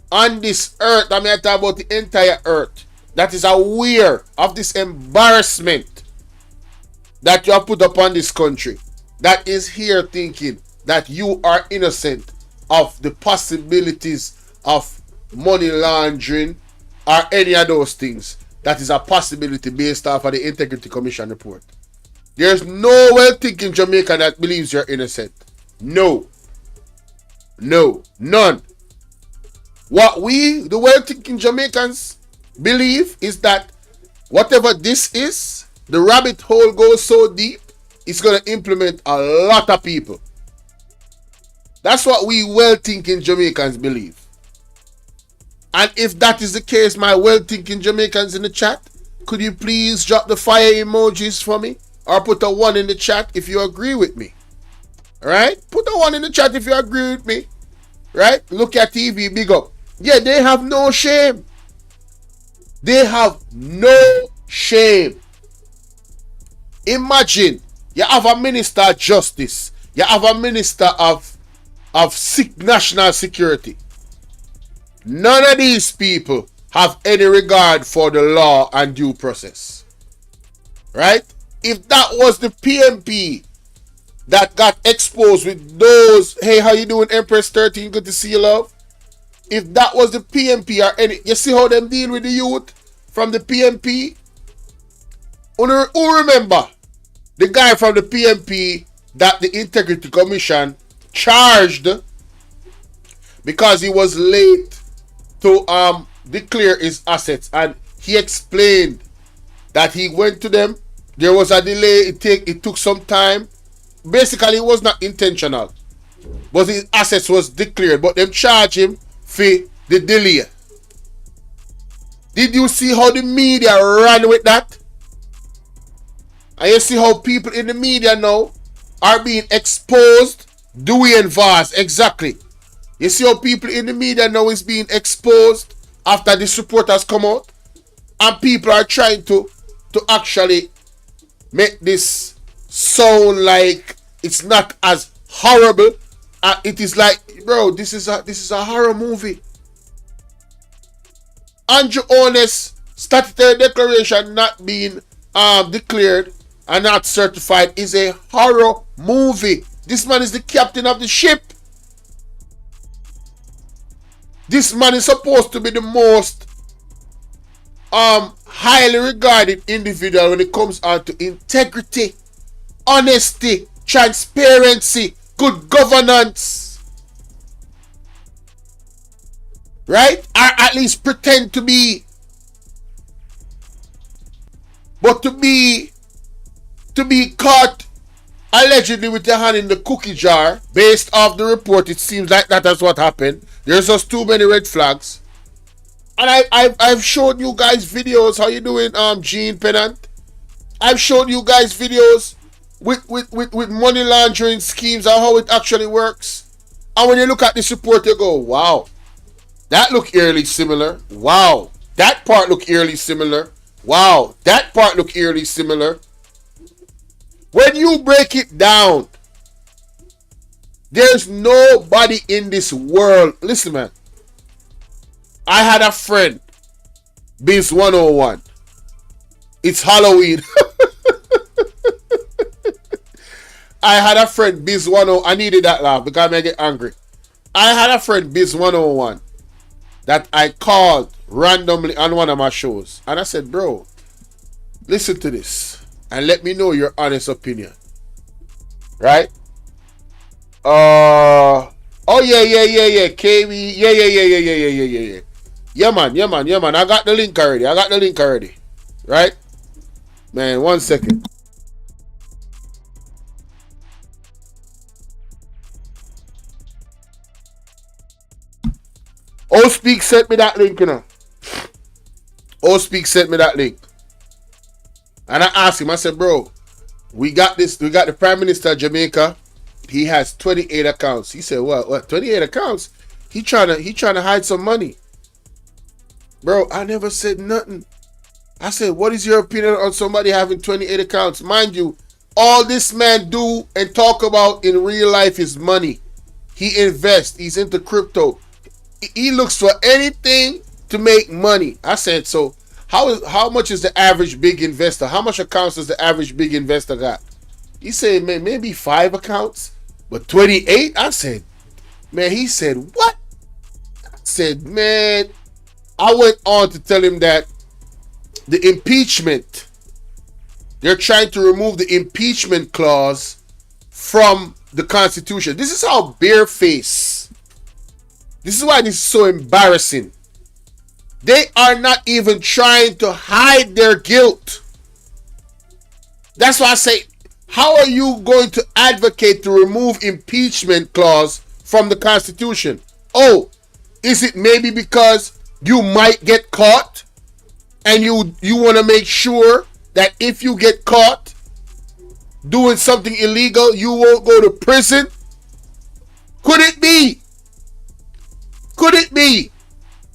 on this earth, I mean I talk about the entire earth, that is aware of this embarrassment that you have put upon this country, that is here thinking that you are innocent of the possibilities of money laundering or any of those things. That is a possibility based off of the Integrity Commission report. There's no well-thinking Jamaican that believes you're innocent. No. None. What we, the well-thinking Jamaicans, believe is that whatever this is, the rabbit hole goes so deep, it's going to implement a lot of people. That's what we well-thinking Jamaicans believe. And if that is the case, my well-thinking Jamaicans in the chat, could you please drop the fire emojis for me? Or put a 1 in the chat if you agree with me. Alright? Put a 1 in the chat if you agree with me. Right? Look at TV, big up. Yeah, they have no shame. They have no shame. Imagine, you have a minister of justice. You have a minister of national security. None of these people have any regard for the law and due process. Right? If that was the PMP that got exposed with those, hey, how you doing, Empress 13? Good to see you, love. If that was the PMP or any, you see how them deal with the youth from the PMP? Who remember the guy from the PMP that the Integrity Commission charged because he was late to declare his assets, and he explained that he went to them. There was a delay. It took some time. Basically, it was not intentional. But his assets was declared. But them charge him for the delay. Did you see how the media ran with that? And you see how people in the media now are being exposed? Dewey and Vaz, exactly. You see how people in the media now is being exposed after this report has come out? And people are trying to actually make this sound like it's not as horrible. It is like, bro, this is a horror movie. Andrew Honest statutory declaration not being declared and not certified is a horror movie. This man is the captain of the ship. This man is supposed to be the most highly regarded individual when it comes on to integrity, honesty, transparency, good governance. Right? Or at least pretend to be. But to be caught allegedly with your hand in the cookie jar, based off the report, it seems like that is what happened. There's just too many red flags. And I've showed you guys videos. How you doing, Gene Pennant? I've showed you guys videos with money laundering schemes and how it actually works. And when you look at this report, you go, wow, that look eerily similar. Wow, that part look eerily similar. Wow, that part look eerily similar. When you break it down, there's nobody in this world. Listen, man. I had a friend, Biz 101. It's Halloween. I had a friend, Biz 101. I needed that laugh because I get angry. I had a friend, Biz 101, that I called randomly on one of my shows. And I said, bro, listen to this and let me know your honest opinion. Right? Oh yeah. KB. Yeah. Yeah, man. I got the link already. Right? Man, 1 second. Speak sent me that link, you know. Speak sent me that link. And I asked him, I said, bro, we got the Prime Minister of Jamaica. He has 28 accounts. He said, what? 28 accounts? He trying to hide some money. Bro, I never said nothing. I said, what is your opinion on somebody having 28 accounts? Mind you, all this man do and talk about in real life is money. He invests. He's into crypto. He looks for anything to make money. I said, so how much is the average big investor? How much accounts does the average big investor got? He said, man, maybe 5 accounts, but 28? I said, man, he said, what? I said, man, I went on to tell him that the impeachment, they're trying to remove the impeachment clause from the Constitution. This is how barefaced. This is why this is so embarrassing. They are not even trying to hide their guilt. That's why I say, how are you going to advocate to remove impeachment clause from the Constitution? Oh, is it maybe because you might get caught and you want to make sure that if you get caught doing something illegal, you won't go to prison? Could it be? Could it be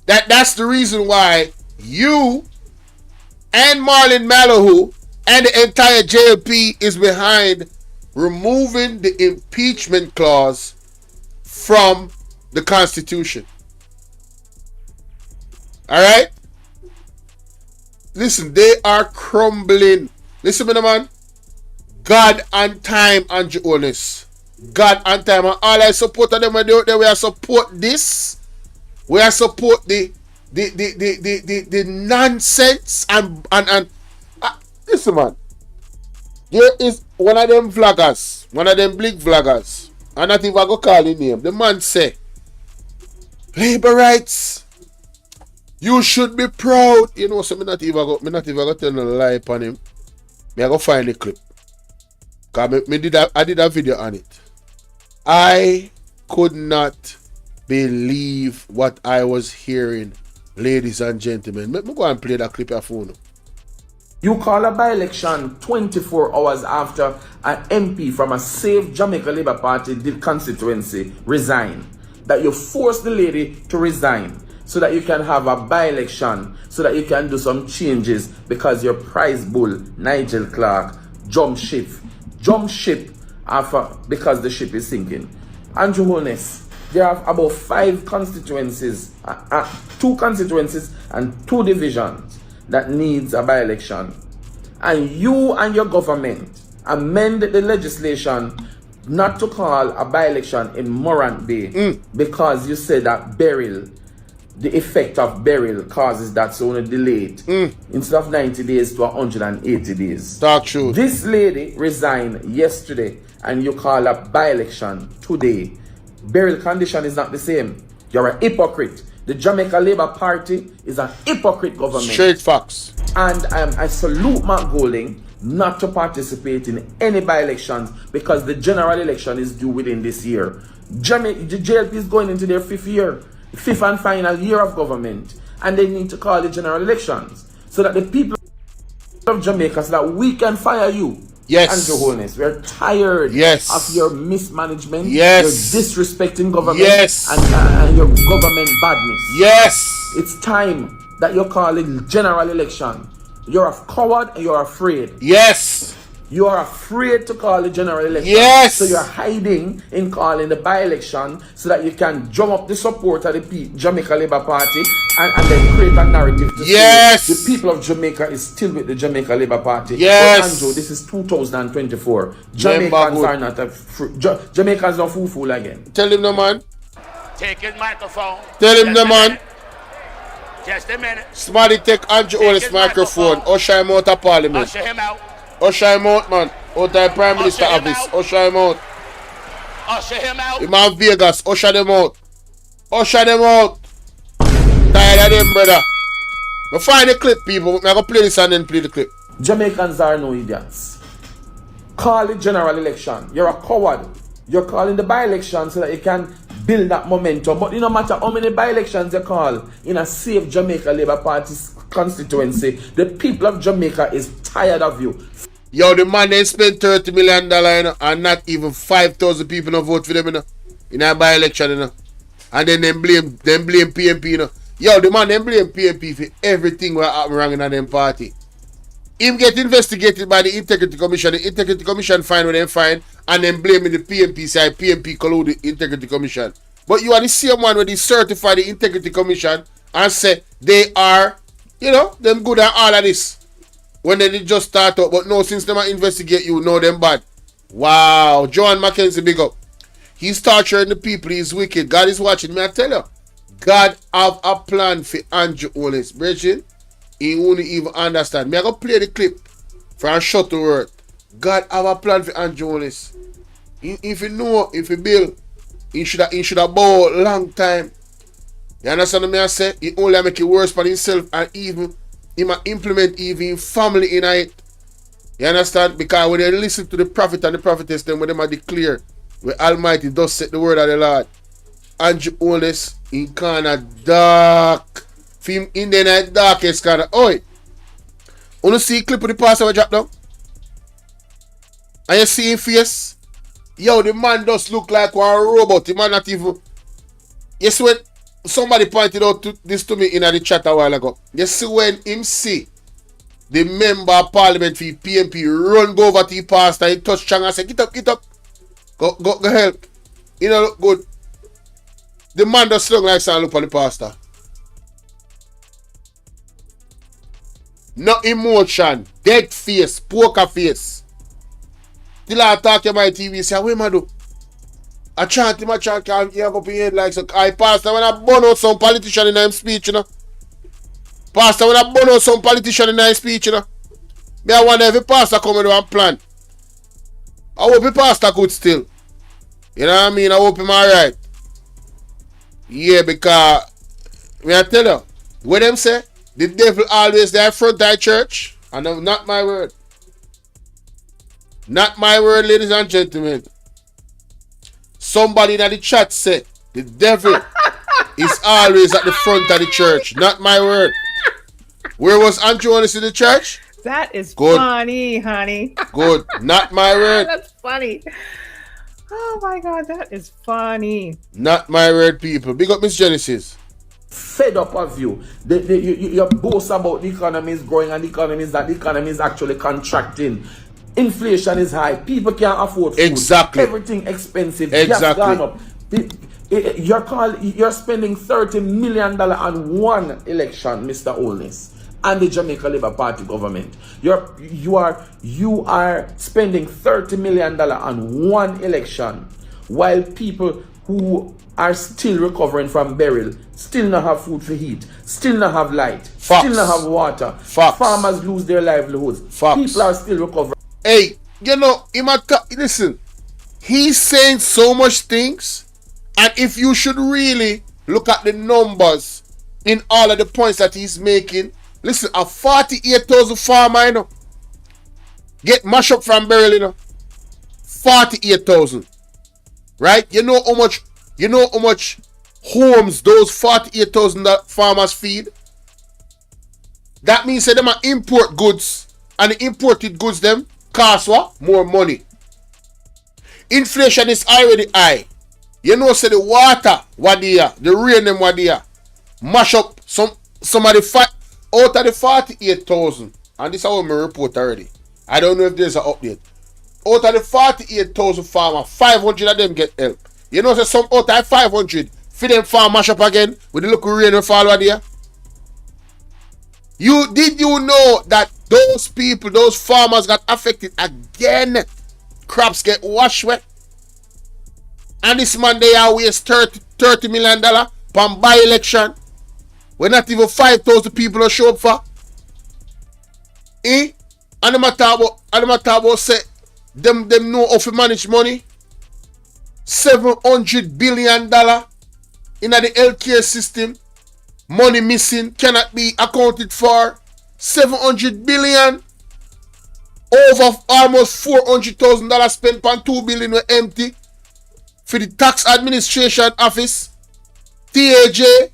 that that's the reason why you and Marlon Malahoo and the entire JLP is behind removing the impeachment clause from the Constitution? All right? Listen, they are crumbling. Listen, man. God and time and Jonas. God and time. And all I support of them, we are support this. We are support the nonsense and listen, man. There is one of them vloggers, one of them big vloggers, and not even I go call his name. The man say, labor rights. You should be proud. You know, so me not even go tell no lie upon him. Me I go find the clip. Cause I did a video on it. I could not believe what I was hearing, ladies and gentlemen. Let me go and play that clip of phone. You call a by-election 24 hours after an MP from a safe Jamaica Labour Party constituency resigned. That you force the lady to resign so that you can have a by-election, so that you can do some changes because your prize bull, Nigel Clark, jump ship because the ship is sinking. Andrew Holness, there are about 5 constituencies, 2 constituencies and 2 divisions that needs a by-election. And you and your government amend the legislation not to call a by-election in Morant Bay because you said that burial, the effect of burial causes that, so only delay it instead of 90 days to 180 days. Talk true. This lady resigned yesterday and you call a by-election today. Burial condition is not the same. You're a hypocrite. The Jamaica Labour Party is a hypocrite government. Straight facts. And I salute Mark Golding not to participate in any by-elections because the general election is due within this year. The JLP is going into their 5th year, 5th and final year of government, and they need to call the general elections so that the people of Jamaica, so that we can fire you. Yes. Andrew Holness, we're tired of your mismanagement, your disrespecting government, yes, and your government badness. Yes. It's time that you call it general election. You're a coward and you're afraid. Yes. You are afraid to call the general election. Yes. So you're hiding in calling the by-election so that you can drum up the support of the Jamaica Labour Party and then create a narrative to say the people of Jamaica is still with the Jamaica Labour Party. Yes. But Andrew, this is 2024. Jamaicans are not Jamaicans are fool again. Tell him no man. Take his microphone. Tell him no man. Just a minute. Somebody take Andrew Holness' microphone. Usher him out of Parliament. Usher him out. Usher him out, man. Out of the Prime Minister office. Usher him out. Usher him out. The man Vegas. Usher them out. Usher them out. Tired of them, brother. But find the clip, people. I'm going to play this and then play the clip. Jamaicans are no idiots. Call it general election. You're a coward. You're calling the by-election so that you can build that momentum. But it no matter how many by-elections you call in a safe Jamaica Labour Party constituency, the people of Jamaica is tired of you. Yo, the man they spent $30 million, you know, and not even 5,000 people no vote for them, you know, in a by-election, you know. And then them blame PNP, you know. Yo, the man them blame PNP for everything what happened wrong in them party. Him get investigated by the Integrity Commission. The Integrity Commission find what they find and then blaming the PNP side. PNP collude the Integrity Commission. But you are the same one where they certify the Integrity Commission and say they are, you know, them good at all of this. When they just start up. But no, since them investigate you, know them bad. Wow. John Mackenzie, big up. He's torturing the people. He's wicked. God is watching me, I tell you. God have a plan for Andrew Holness. Bridget, he won't even understand. Me I go play the clip from Shuttleworth. God have a plan for Andrew Holness. If you know, if you build, he should have bow long time. You understand what I say? He only make it worse for himself and even he might implement even family in it. You understand? Because when they listen to the prophet and the prophetess, then when they might declare where Almighty does set the word of the Lord. Andrew Holness in kind of dark. Film in the night darkest kind of. Oi! Wanna see a clip of the pastor drop down? And you see him face? Yo, the man does look like one robot. The man not even. You see when somebody pointed out this to me in the chat a while ago. You see when him see the member of parliament for PNP run go over to the pastor and touch Chang and say, get up. Go help. You know, look good. The man does look like someone look on the pastor. No emotion. Dead face. Poker face. Till I talk to my TV, say, what am I do? I chant him, can't hear up in head like so. I pastor when I burn out some politician in his speech, you know. Pastor when I burn out some politician in his speech, you know. Me I wonder if the pastor come with one plan. I hope the pastor good still. You know what I mean? I hope him alright. Yeah, because me I tell you, What them say? The devil always there front thy church. And not my word. Not my word, ladies and gentlemen. Somebody in the chat said the devil is always at the front of the church. Not my word. Where was Andrew Honest in the church? That is Good. funny, honey. Good. Not my word. That's funny. Oh my God, that is funny. Not my word, people. Big up Miss Genesis. Fed up of you. You boast about the economy is growing and the economy is actually contracting. Inflation is high. People can't afford food. Exactly. Everything expensive. Exactly. Gas gone up. You're spending $30 million on one election, Mr. Holness, and the Jamaica Labour Party government. You are spending $30 million on one election, while people who are still recovering from burial still not have food to eat, still not have light, Facts. still not have water. Facts. Farmers lose their livelihoods. Facts. People are still recovering. Hey, listen, he's saying so much things, and if you should really look at the numbers in all of the points that he's making, listen, a 48,000 farmer, you know, get mashed up from burial, you know, 48,000, right? You know how much homes those 48,000 farmers feed? That means that them are import goods, and the imported goods them cost what? More money. Inflation is already high. You know, say the water what there, the rain them what there, mash up some of the out of the 48,000, and this is how my report already. I don't know if there's an update. Out of the 48,000 farmers, 500 of them get help. You know, say some out of 500 for them farm mash up again with the local rain and fall what there. Did you know that those people, those farmers got affected again? Crops get washed wet. And this man they are waste $30 million from by-election. Where not even 5,000 people are show up for. And them talk about say them know how to manage money. $700 billion in the healthcare system. Money missing, cannot be accounted for. 700 billion. Over almost $400,000 spent on $2 billion were empty. For the tax administration office. TAJ.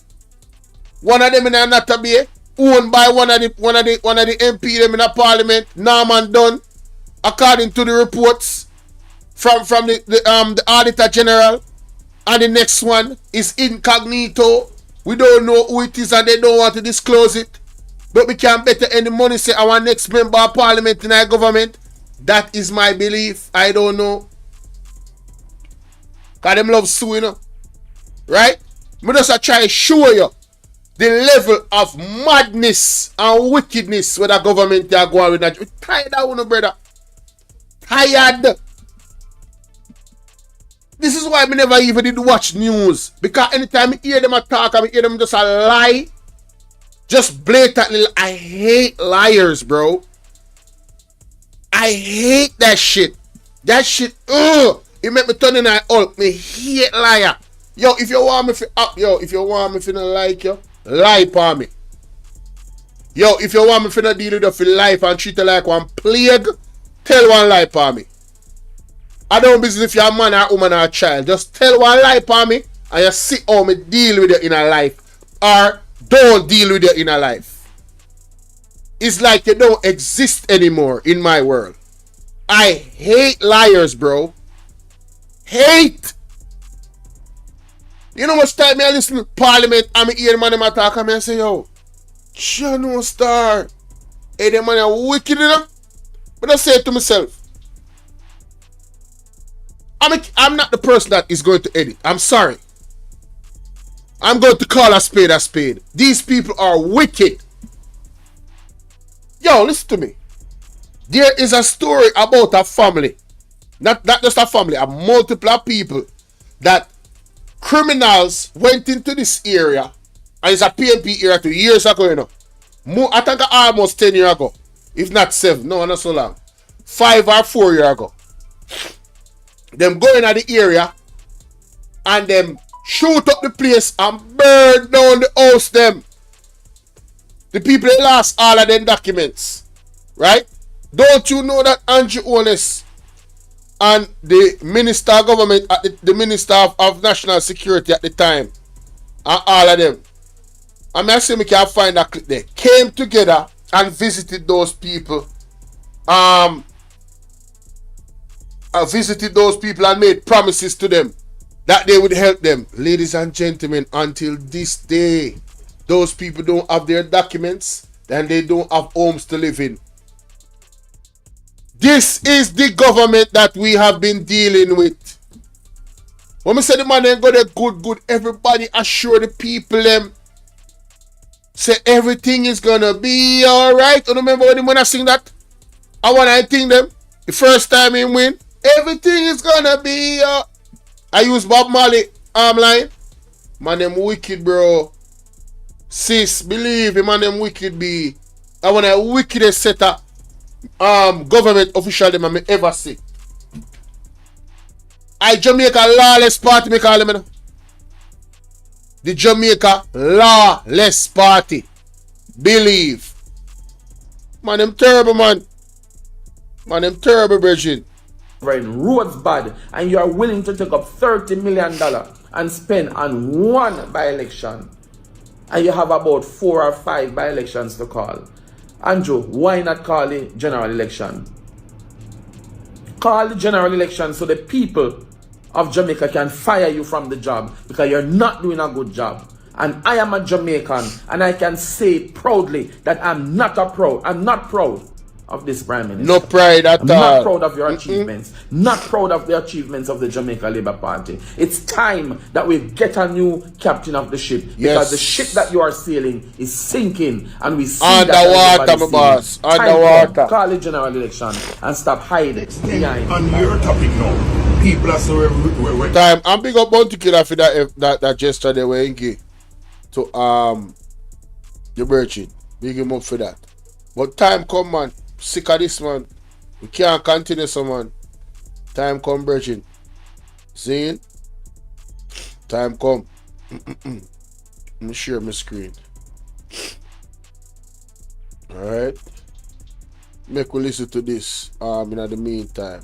One of them in Anata Bay. Owned by one of the MP them in the parliament. Norman Dunn. According to the reports from the Auditor General. And the next one is incognito. We don't know who it is and they don't want to disclose it. But we can better any money say our next member of parliament in our government. That is my belief. I don't know. Because them love sue, you know. Right? I just try to show you the level of madness and wickedness where the government are going with that. We're tired of one, brother. Tired. This is why I never even did watch news. Because anytime I hear them talk, I hear them just a lie. Just blatantly. I hate liars, bro. I hate that shit. That shit, it make me turn in eye up. Me hate liar. Yo, if you want me to not like you, lie for me. Yo, if you want me to not deal with you for life and treat you like one plague, tell one lie for me. I don't business if you're a man or a woman or a child. Just tell one lie for me and you see how me deal with you in a life. Or don't deal with you in a life. It's like you don't exist anymore in my world. I hate liars, bro. Hate. You know much time I listen to Parliament and I hear the man them talk and I say, yo, Chano Star. Hey, the man are wicked enough. But I say it to myself. I'm not the person that is going to edit. I'm sorry. I'm going to call a spade a spade. These people are wicked. Yo, listen to me. There is a story about a family. Not just a family, a multiple people that criminals went into this area. And it's a PNP area 2 years ago, you know. I think almost 10 years ago. If not 7. No, not so long. 5 or 4 years ago. Them go in at the area and them shoot up the place and burn down the house them. The people that lost all of them documents. Right? Don't you know that Andrew Holness and the Minister of Government, the Minister of National Security at the time, and all of them, I mean, I say we can find that clip there, came together and visited those people. Visited those people and made promises to them that they would help them. Ladies and gentlemen, until this day, those people don't have their documents and they don't have homes to live in. This is the government that we have been dealing with. When we say the man ain't got a good, everybody assure the people them. Say everything is gonna be alright. You remember when I sing that? I wanna think them. The first time he win. Everything is gonna be I use Bob Marley arm line. Man them wicked, bro. Sis, believe him, man them wicked be. I want a wickedest set of government official them I ever see. I Jamaica lawless party me call them, you know? The Jamaica lawless party. Believe. Man them terrible, man. Man them terrible, Virgin. Roads bad, and you are willing to take up $30 million and spend on one by-election, and you have about 4 or 5 by-elections to call. Andrew, why not call the general election? Call the general election so the people of Jamaica can fire you from the job because you're not doing a good job. And I am a Jamaican, and I can say proudly that I'm not proud of this Prime Minister. No pride at all. Not proud of your achievements. Not proud of the achievements of the Jamaica Labour Party. It's time that we get a new captain of the ship. Because the ship that you are sailing is sinking. And we see underwater, my boss. Underwater. Call the general election and stop hiding behind. On your topic now, people are so everywhere. Time. I'm big up Bounty Killer for that gesture they were in to the Virgin. Big him up for that. But time come, man. Sick of this, man. We can't continue, so man. Time come, Virgin. See? Time come. Let me share my screen. Alright. Make we listen to this in the meantime.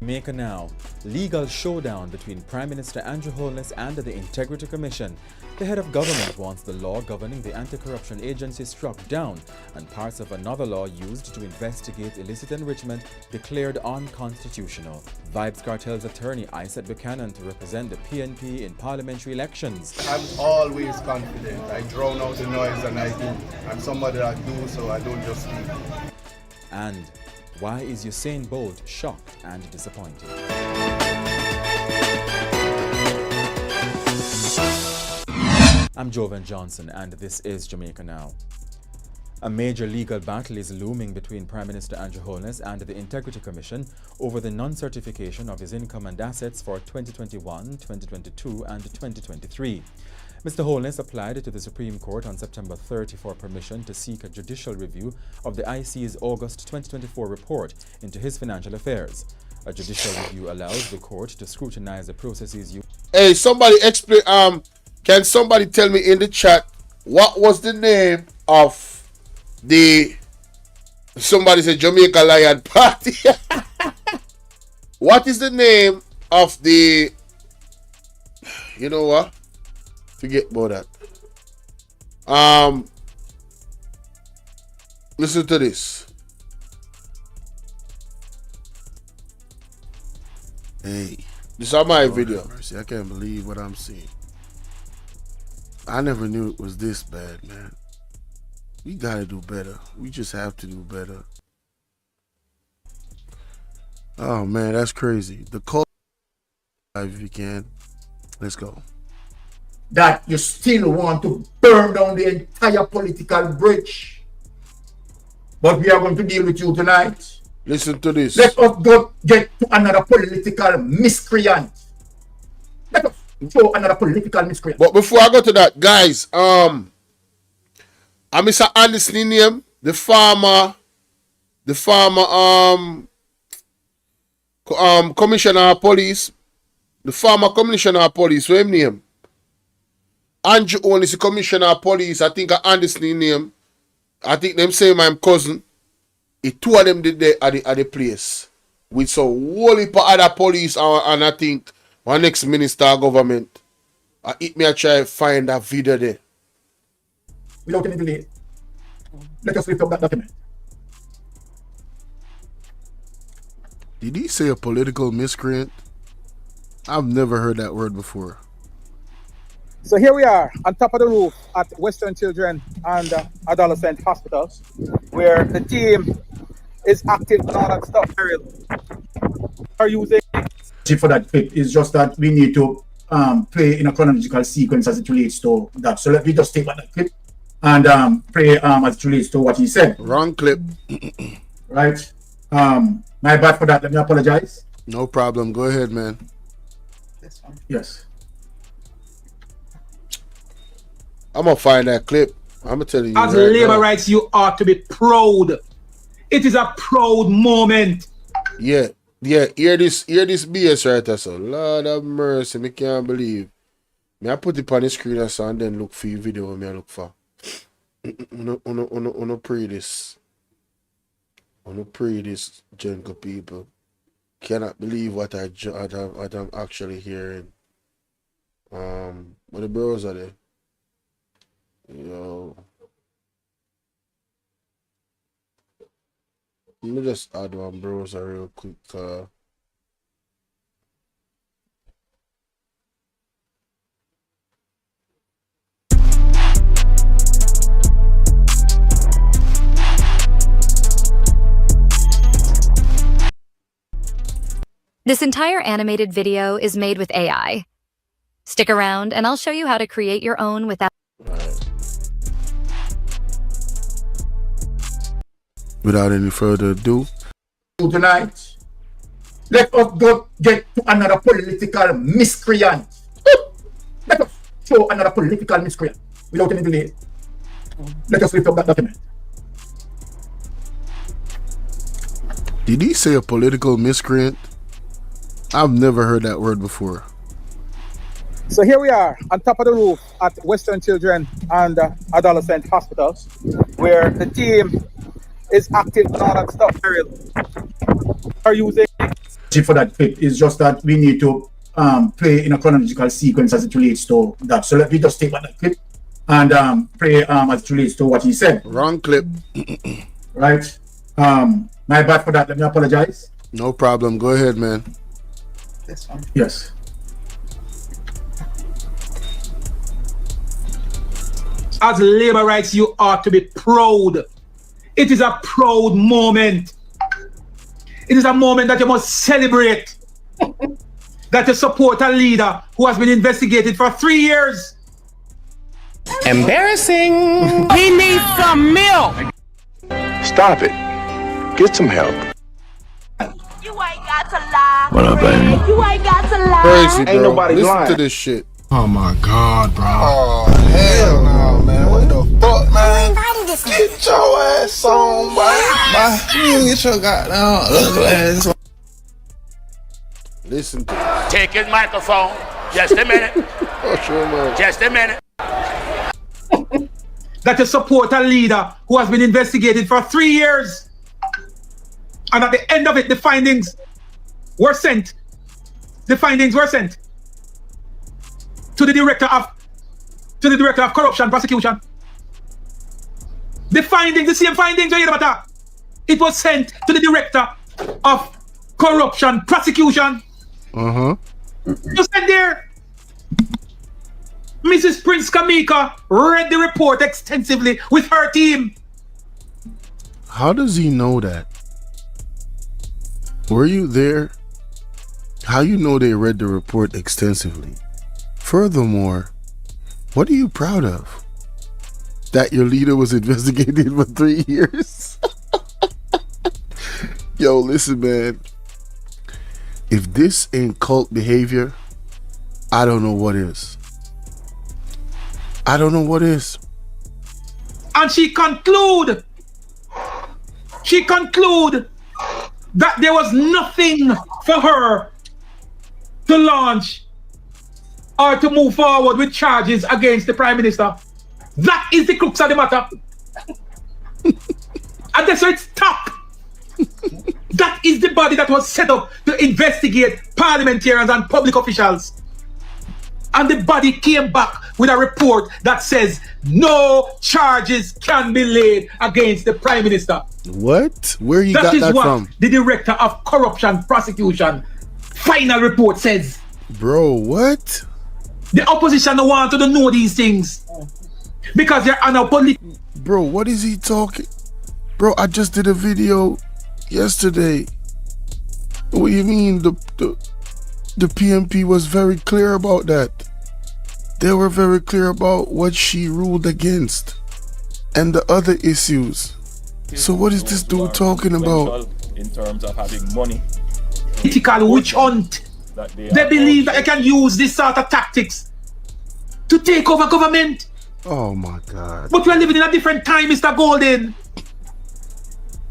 Jamaica now. Legal showdown between Prime Minister Andrew Holness and the Integrity Commission. The head of government wants the law governing the anti-corruption agency struck down and parts of another law used to investigate illicit enrichment declared unconstitutional. Vibes Cartel's attorney Eyez Buchanan to represent the PNP in parliamentary elections. I'm always confident. I drown out the noise and I do. I'm somebody that do, so I don't just speak. And why is Usain Bolt shocked and disappointed? I'm Jovan Johnson and this is Jamaica Now. A major legal battle is looming between Prime Minister Andrew Holness and the Integrity Commission over the non-certification of his income and assets for 2021, 2022 and 2023. Mr. Holness applied to the Supreme Court on September 30 for permission to seek a judicial review of the IC's August 2024 report into his financial affairs. A judicial review allows the court to scrutinize the processes used. Hey, somebody explain. Can somebody tell me in the chat what was the name of the? Somebody said Jamaica Lion Party. What is the name of the? You know what? Forget about that. Listen to this. Hey, this is my video. Mercy, I can't believe what I'm seeing. I never knew it was this bad, man. We gotta do better. We just have to do better. Oh man, that's crazy. The call, if you can. Let's go. That you still want to burn down the entire political bridge. But we are going to deal with you tonight. Listen to this. Let us go get to another political miscreant. Let us show another political miscreant. But before I go to that, guys, I'm Mr. Anderson name, the farmer, commissioner of police, the former commissioner of police, what his name? Andrew Owen is the commissioner of police. I think I understand name. I think them say my cousin. It two of them did there at the place. With some whole heap of other police and I think one next minister of government. It me I try find that video there. Without any delay, let us lift up that document. Did he say a political miscreant? I've never heard that word before. So here we are on top of the roof at Western Children and Adolescent Hospitals, where the team is active and all that stuff. Are using for that clip is just that we need to play in a chronological sequence as it relates to that. So let me just take that clip and play as it relates to what he said. Wrong clip. Right. My bad for that. Let me apologize. No problem. Go ahead, man. Yes. I'm gonna find that clip. I'm gonna tell you. As right labor now. rights, you ought to be proud. It is a proud moment. Yeah. Hear this BS right there. So Lord have mercy, me can't believe. Me I put it on the screen and then look for your video me I look for. Uno pray this. Uno pray this, jungle people. Cannot believe what I'm actually hearing. What the bros are there? Yo. Let me just add one browser real quick. This entire animated video is made with AI. Stick around and I'll show you how to create your own without... Without any further ado, Tonight, let us go get to another political miscreant. Let us show another political miscreant. Without any delay, let us lift up that document. did he say a political miscreant? I've never heard that word before. So here we are on top of the roof at Western Children and Adolescent Hospitals, where the team is active and all that stuff. Are using For that clip is just that we need to play in a chronological sequence as it relates to that. So let me just take that clip and play as it relates to what he said. Wrong clip. Right. My bad for that. Let me apologize. No problem. Go ahead, man. Yes. As labor rights, you ought to be proud. It is a proud moment. It is a moment that you must celebrate. That you support a leader who has been investigated for 3 years. Embarrassing. He needs some milk. Stop it. Get some help. You ain't got to lie. What up, baby? You ain't got to lie. Crazy, bro. Ain't nobody Listen lying. to this shit. Oh my God, bro. Oh hell no, man. What the fuck, man? Get your ass on, boy. You get your goddamn ugly ass on. Listen to this. Take his microphone. Just a minute. Just a minute. That you support a leader who has been investigated for 3 years. And at the end of it, the findings were sent. The findings were sent to the director of corruption prosecution. The findings, the same findings, it was sent to the director of corruption prosecution. You said there, Mrs. Prince Kamika read the report extensively with her team. How does he know that? Were you there? How you know they read the report extensively? Furthermore, what are you proud of? That your leader was investigated for 3 years? Yo, listen, man. If this ain't cult behavior, I don't know what is. I don't know what is. And she conclude that there was nothing for her to launch or to move forward with charges against the Prime Minister. That is the crux of the matter. And that's where it's top. That is the body that was set up to investigate parliamentarians and public officials. And the body came back with a report that says no charges can be laid against the Prime Minister. What? Where you got that from? That is what the Director of Corruption Prosecution final report says. Bro, what? The opposition don't want to know these things because they're on a political. Bro, what is he talking? Bro, I just did a video yesterday. What do you mean? The PNP was very clear about that. They were very clear about what she ruled against and the other issues. So what is this dude talking about? In terms of having money. Political witch hunt. They believe that they can use this sort of tactics to take over government. Oh my God. But we're living in a different time, Mr. Golden.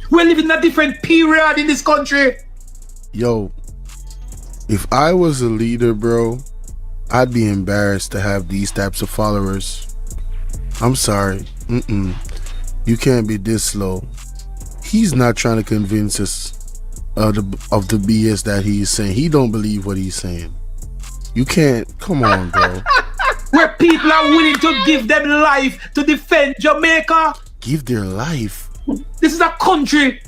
We're living in a different period in this country. Yo, if I was a leader, bro, I'd be embarrassed to have these types of followers. I'm sorry. You can't be this slow. He's not trying to convince us of the BS that he's saying. He don't believe what he's saying. You can't. Come on, bro. Where people are willing to give them life to defend Jamaica. Give their life? This is a country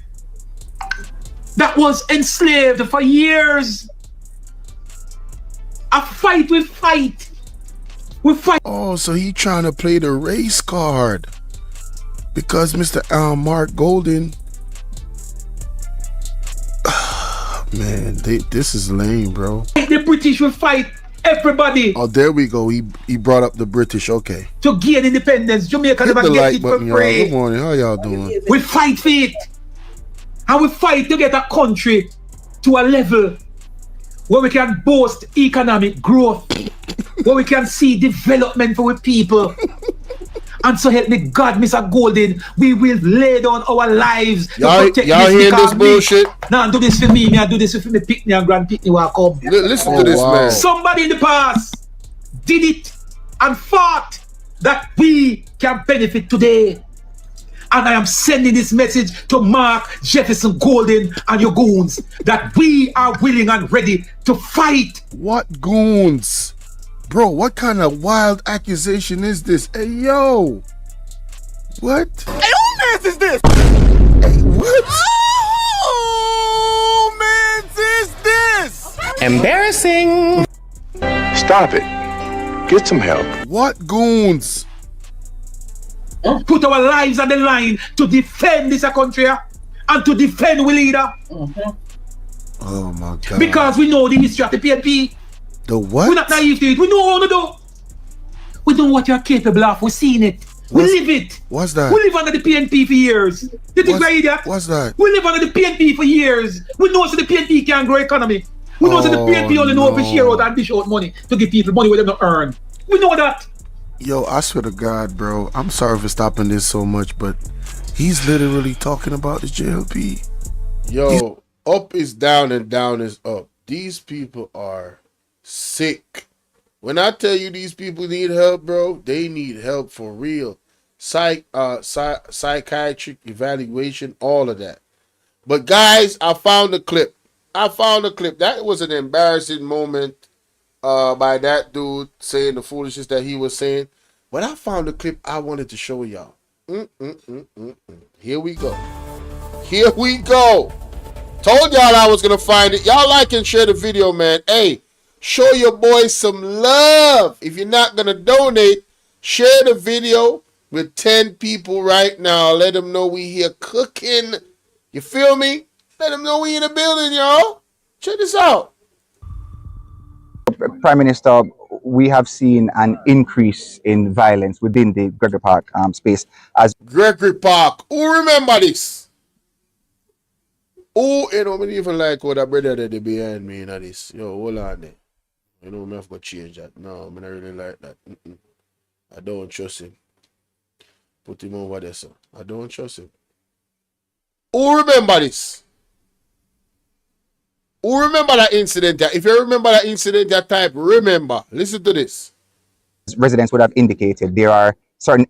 that was enslaved for years. A fight we fight. We fight. Oh, so he trying to play the race card. Because Mr. Mark Golden, man, this is lame, bro. The British will fight everybody. Oh, there we go. He brought up the British. Okay. To gain independence, Jamaica never the get like it for button, free. Y'all. Good morning. How y'all doing? We fight for it, and we fight to get a country to a level where we can boast economic growth, where we can see development for our people. And so help me God, Mr. Golden, we will lay down our lives to protect y'all hear this bullshit? Nah, do this for me. I do this for me pick me and grand pick me while I come. Listen to this, man. Somebody in the past did it and fought that we can benefit today. And I am sending this message to Mark Jefferson Golden and your goons that we are willing and ready to fight. What goons? Bro, what kind of wild accusation is this? Hey, yo. What? Hey, who man is this? Hey, what? Oh, man is this? Embarrassing. Stop it. Get some help. What goons? Put our lives on the line to defend this country and to defend we leader. Oh my God. Because we know the history of the PNP. The what? We're not naive to it. We know what to do. We know what you're capable of. We've seen it. We live it. What's that? We live under the PNP for years. You think we're idiot? What's that? We live under the PNP for years. We know so the PNP can't grow economy. We know so the PNP only know if we share out and dish out money to give people money where they don't earn. We know that. Yo, I swear to God, bro. I'm sorry for stopping this so much, but he's literally talking about the JLP. Yo, up is down and down is up. These people are sick. When I tell you these people need help, bro, they need help for real. Psychiatric evaluation, all of that. But guys, I found the clip. That was an embarrassing moment by that dude saying the foolishness that he was saying. But I found the clip I wanted to show y'all. Here we go. Told y'all I was going to find it. Y'all like and share the video, man. Hey, show your boys some love. If you're not going to donate, share the video with 10 people right now. Let them know we here cooking. You feel me? Let them know we in the building, y'all. Check this out. Prime Minister, we have seen an increase in violence within the Gregory Park space. As Gregory Park, who remember this? Oh, you know, I even like what that brother that they behind me in this. Yo, hold on there. You know, I have to change that. No, I don't really like that. I don't trust him. Put him over there, sir. I don't trust him. Who remember this? Who remember that incident? If you remember that incident, type remember. Listen to this. Residents would have indicated there are certain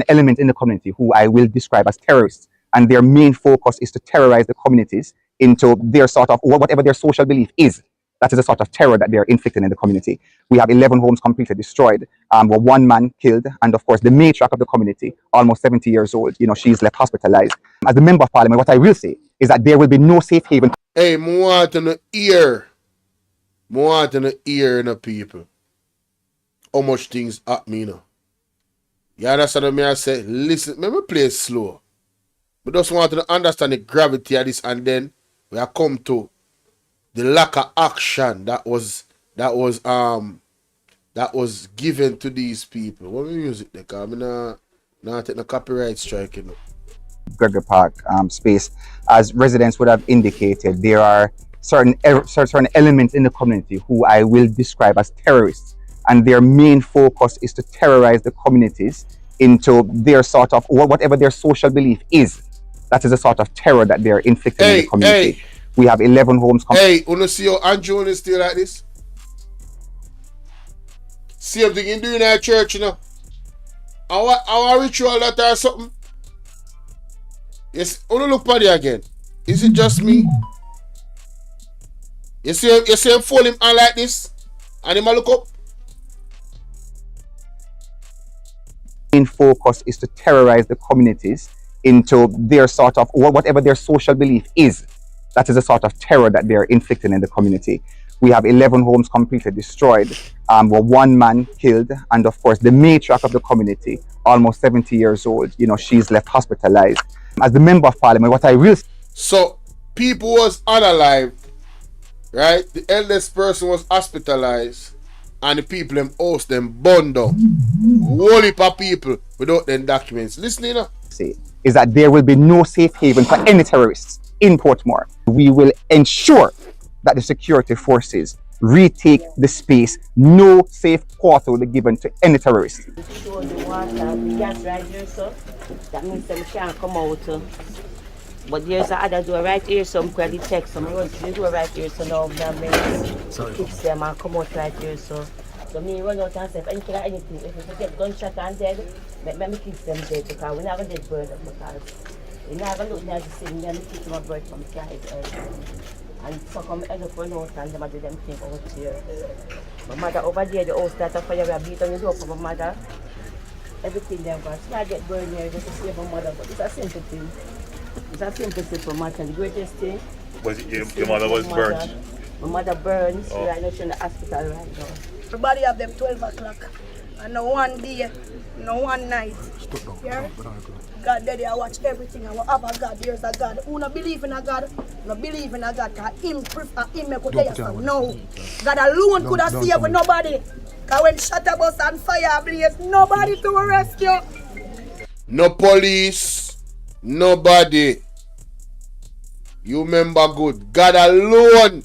elements in the community who I will describe as terrorists, and their main focus is to terrorize the communities into their sort of whatever their social belief is. That is a sort of terror that they are inflicting in the community. We have 11 homes completely destroyed, where one man killed, and of course the matriarch of the community, almost 70 years old, she's left hospitalized. As the member of parliament, what I will say is that there will be no safe haven. Hey, more want to hear in the people. How much things at me now. You understand what I say? Listen, let me play it slow. But just want to understand the gravity of this, and then we are come to the lack of action that was given to these people. What music they call? I'm not taking a copyright strike, Gregory Park space. As residents would have indicated, there are certain elements in the community who I will describe as terrorists, and their main focus is to terrorize the communities into their sort of whatever their social belief is. That is a sort of terror that they are inflicting in the community. We have 11 homes. Hey, you see how Andrew is still like this? Same thing in doing at church, Our ritual that or something. Yes, look at it again. Is it just me? You see him fold him on like this? And him look up? Main focus is to terrorize the communities into their sort of whatever their social belief is. That is a sort of terror that they are inflicting in the community. We have 11 homes completely destroyed, where one man killed, and of course the matriarch of the community, almost 70 years old, she's left hospitalized. As the member of parliament, what I will... So, people was unalive, right? The eldest person was hospitalized, and the people them house them burned down. Whole heap of people without them documents. Listen, is that there will be no safe haven for any terrorists in Portmore. We will ensure that the security forces retake the space. No safe quarter will be given to any terrorist. Show the water, the gas right here, so that means they can't come out. But there's another door right here, some credit text, some run to the door right here, so now that makes fix them and come out right here, so me run out and say, if anything, if you get gunshot and dead, let me keep them dead, because we never dead bird, because we never look at the same, then keep them a bird from the side. And so come end up run out and them do them thing out here. My mother over there, the house that fire we are beat on the door for my mother. Everything there was. So I get burned here just to save my mother, but it's a simple thing. It's a simple thing for my the greatest thing. Was it your mother was burnt? My mother burns, right now she's in the hospital right now. Everybody have them 12 o'clock. And no one day, no one night. Yeah? God, daddy, I watch everything. I will have a God. There's a God. Who not believe in a God? Not believe in a God. Because him prefer him make tell you so. No. God alone could have saved nobody. Because when shutter bus and fire blaze, nobody to rescue. No police. Nobody. You remember good. God alone.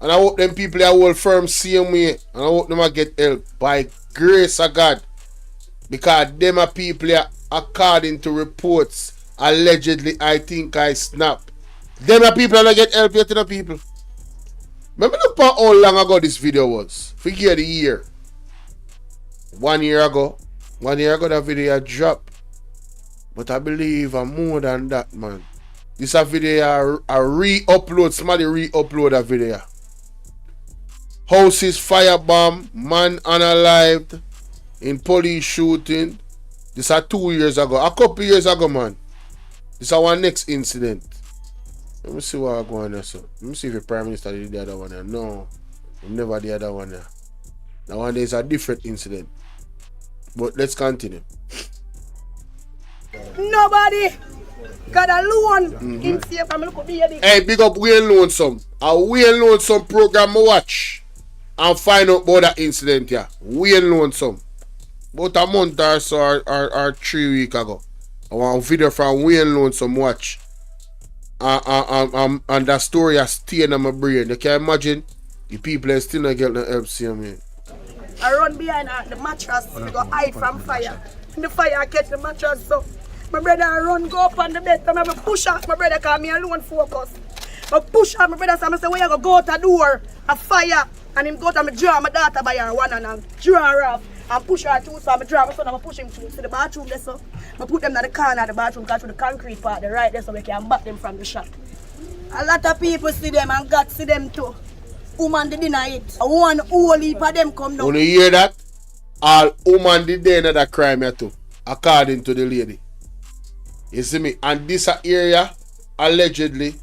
And I hope them people are all firm same way. And I hope them get help by grace of God. Because them are people are, according to reports, allegedly, I think I snap. Them are people that get help yet to the people. Remember look at how long ago this video was. Figure the year. 1 year ago. 1 year ago that video dropped. But I believe more than that, man. This a video a re-upload. Somebody re-upload that video. Houses firebomb, man unalived in police shooting. This are 2 years ago. A couple years ago, man. This is our next incident. Let me see what I go on there. So. Let me see if the Prime Minister did the other one there. No. Never the other one there. That one there is a different incident. But let's continue. Nobody. God alone. Hey, big up Wayne Lonesome. A Wayne Lonesome program I watch and find out about that incident here. Wayne Lonesome. About a month or so or 3 weeks ago. I want a video from Wayne Lonesome watch. And that story has stayed in my brain. You can imagine the people are still not getting no help seeing me. I run behind the mattress to go hide from fire. And the fire catch the mattress so my brother run go up on the bed and I push out my brother because me alone focus. But push on my brother, so I say, where you go out the door, a fire, and him go to me draw my daughter by her one and draw her off. And push her through, so I draw my son and I push him through to the bathroom there, so I put them in the corner of the bathroom, because through the concrete part, the right there, so we can back them from the shop. A lot of people see them and God see them too. Woman did deny it. One whole heap of them come down. When you hear that, all woman did there another crime here too, according to the lady. You see me? And this area, allegedly,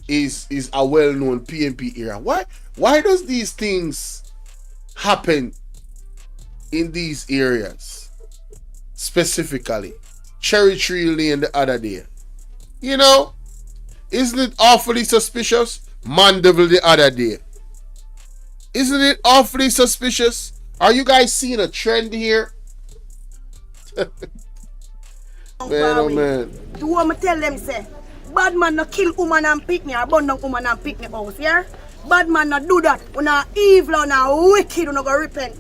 is a well-known PMP area. Why does these things happen in these areas? Specifically. Cherry Tree Lane the other day. You know? Isn't it awfully suspicious? Mandeville the other day. Isn't it awfully suspicious? Are you guys seeing a trend here? Man, oh man. Do what me tell them say? Bad man no kill woman and picnic or burn down woman and picnic house, yeah? Bad man no do that. When are evil and are wicked, you no go repent.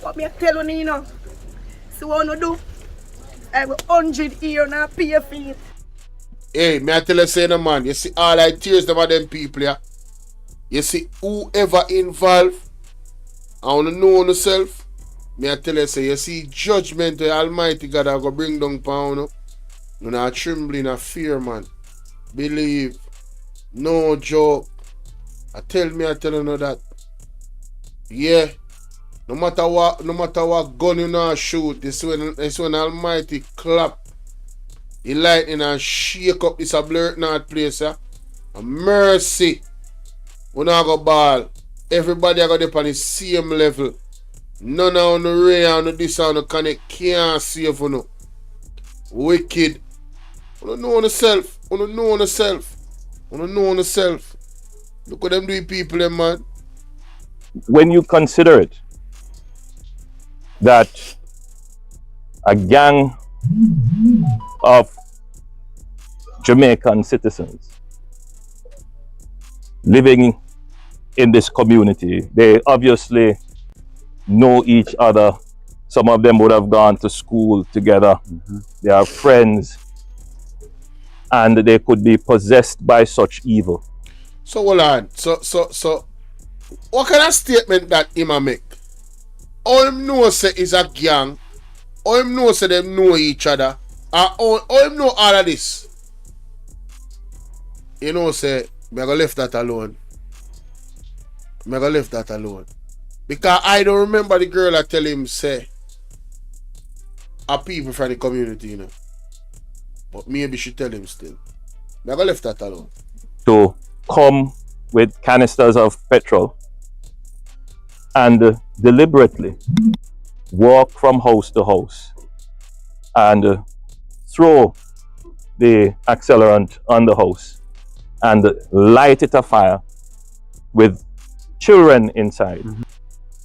What me tell you, you know? See what you do? I will 100 years and I pay for it. Hey, me I tell you say no man, you see all I tears them of them people, yeah? You see whoever involved, I want to know yourself. Me I tell you say, you see judgment the Almighty God I go bring down pound. You not trembling of fear, man. Believe. No joke. I tell you that. Yeah. No matter what gun you not shoot, this when Almighty clap. The lightning and shake up this a blurred not place, yeah? A mercy. We not go ball. Everybody got up on the same level. None of the rain and this and the connect can't save you no. Wicked. You don't know yourself. You don't know yourself. You don't know yourself. Look what them doing people, them man. When you consider it, that a gang of Jamaican citizens living in this community, they obviously know each other. Some of them would have gone to school together. They are friends, and they could be possessed by such evil. So hold on. So what kind of statement that him a make? All him know say is a gang. All him know say them know each other. All him know all of this. You know say, me go left that alone. Me go left that alone. Because I don't remember the girl I tell him say are people from the community, you know. But maybe she tell him still. Me go left that alone. To come with canisters of petrol and deliberately walk from house to house and throw the accelerant on the house and light it afire with children inside.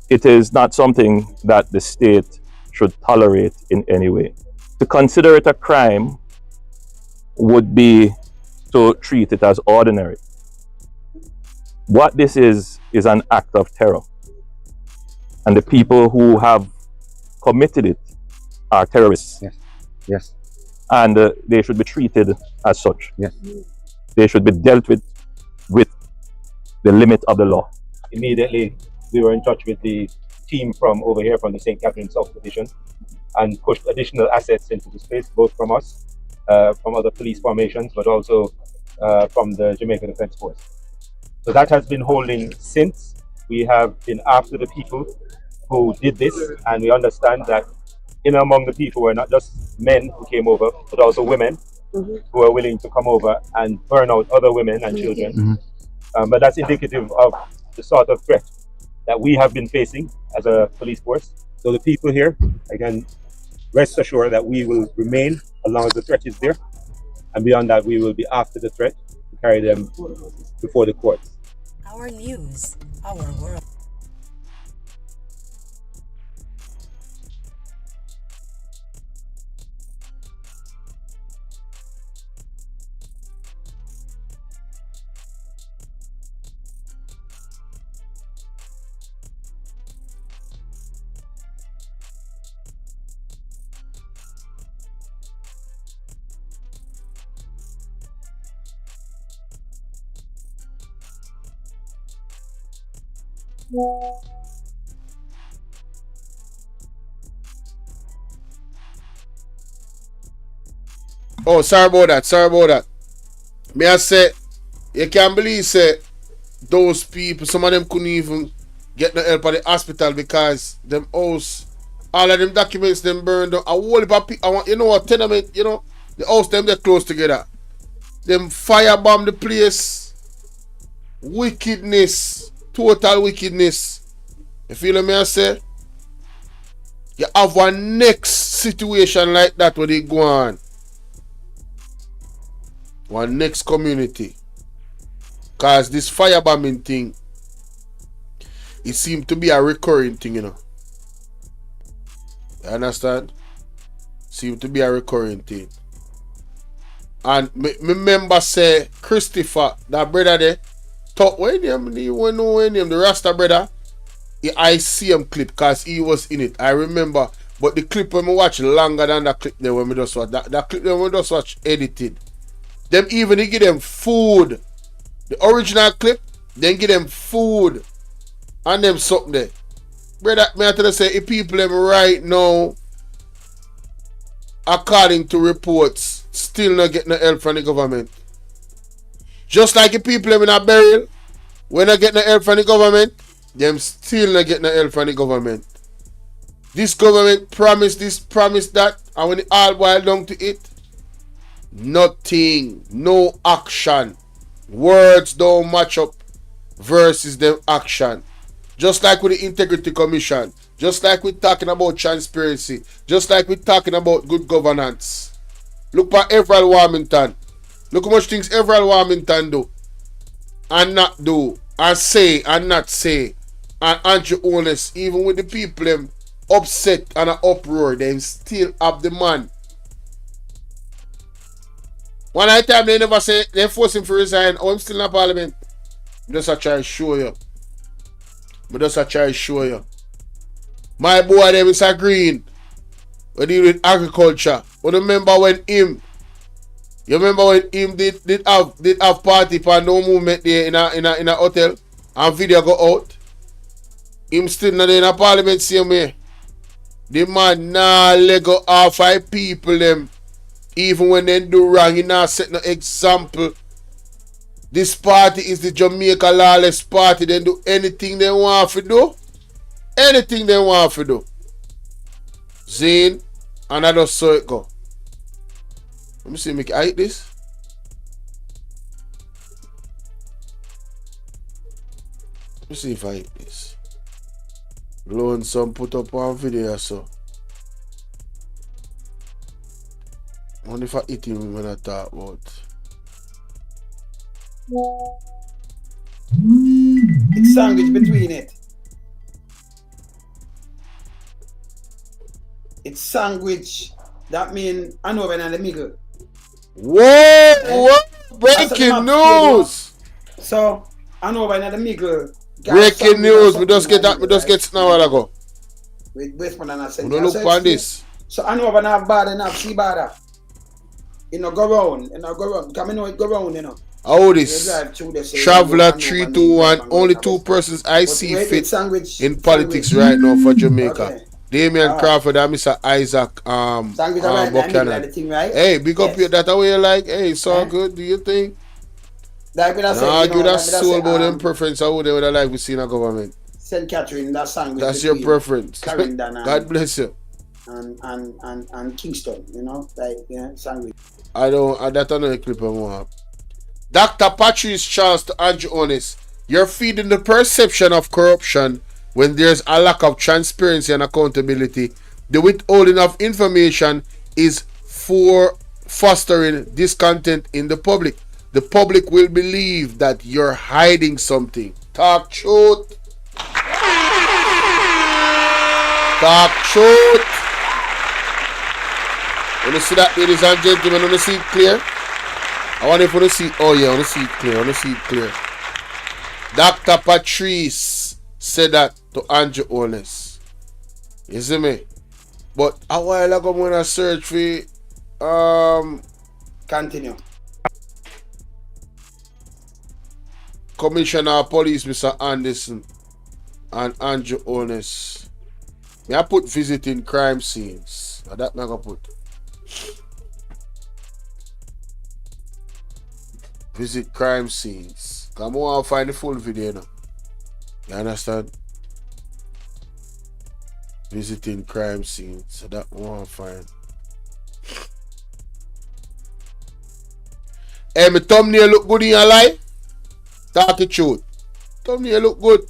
It is not something that the state should tolerate in any way. To consider it a crime would be to treat it as ordinary. What this is an act of terror. And the people who have committed it are terrorists. Yes. Yes. And they should be treated as such. Yes. They should be dealt with the limit of the law. Immediately, we were in touch with the team from over here from the St. Catherine South Division and pushed additional assets into the space, both from us, from other police formations, but also from the Jamaica Defence Force. So that has been holding since. We have been after the people who did this, and we understand that in among the people were not just men who came over, but also women who are willing to come over and burn out other women and children. But that's indicative of the sort of threat that we have been facing as a police force. So the people here, again, rest assured that we will remain as long as the threat is there. And beyond that, we will be after the threat to carry them before the courts. Our news, our world. Oh, sorry about that. Sorry about that. May I say, you can't believe say those people, some of them couldn't even get no help at the hospital because them house, all of them documents them burned down. A whole heap of people, you know what, tenement, you know, the house them they close together. Them firebomb the place. Wickedness. Total wickedness. You feel me I say? You have one next situation like that where they go on. One next community. Cause this firebombing thing, it seems to be a recurring thing, you know. You understand? Seems to be a recurring thing. And me remember say Christopher, that brother there, talk when him, you know when him, the Rasta brother, I see him clip because he was in it. I remember, but the clip when we watch longer than the clip there when we just watch. That clip there when we just watch edited. Them even they give them food. The original clip, then give them food and them something there. Brother, may I tell you say if people them right now, according to reports, still not get no help from the government. Just like the people them in a burial, when not get no help from the government, them still not get no help from the government. This government promised this, promised that, and when it all boil down to it, nothing, no action. Words don't match up versus them action. Just like with the Integrity Commission, just like we're talking about transparency, just like we're talking about good governance. Look at Everald Warmington. Look how much things Everald Warmington do and not do, and say and not say. And Andrew Honest, even with the people them upset and an uproar, they still have the man. One night time they never say they force him to resign. Oh, I'm still in the parliament. Just a try to show you. My boy them is a green. We deal with agriculture. But remember when him did have party for no movement there in a hotel and video go out. Him still not in a parliament same way. The man nah let go off 5 people them. Even when they do wrong, he not set no example. This party is the Jamaica lawless party. They do anything they want to do. Anything they want to do. Zane, and I just saw it go. Let me see, make I eat this. Let me see if I eat this. Lonesome put up one video so. I wonder if I eat him when I talk about. It's sandwich between it. It's sandwich. That means I know when in the middle. Whoa! Breaking news! So I know when in the middle. Breaking news. We just get that. We just get it now a while ago. Wait for an We don't look on this. So I know when I have bad enough, see bad. You know, go round. Because I know it go round, you know. How this? Traveler 321. Only 2 persons I see fit in politics right now for Jamaica. Okay. Damian Crawford and Mr. Isaac Buchanan. Right? Hey, big up your that way you like. Hey, it's all good. Do you think? Like when I say, argue that soul about them preference. How would they would like we see in a government? St. Catherine, that sandwich. That's your preference. God bless you. And Kingston, you know, like sandwich. I don't. That another clip I want. Dr. Patrice Charles to Andrew Honest. You're feeding the perception of corruption when there's a lack of transparency and accountability. The withholding of information is for fostering discontent in the public. The public will believe that you're hiding something. Talk truth. Talk truth. Want to see that, ladies and gentlemen? Want to see it clear? I want to see. Oh yeah, I want to see it clear. I want to see it clear. Dr. Patrice said that to Andrew Honest. You see me? But a while ago when I search for continue. Commissioner of Police Mr. Anderson. and Andrew Honest. I put visiting crime scenes. That I'm gonna put. Visit crime scenes. Come on, I'll find the full video now. You understand? Visiting crime scenes. So that one I'll find. Hey, my thumbnail look good in your life? Talk the truth. Thumbnail look good.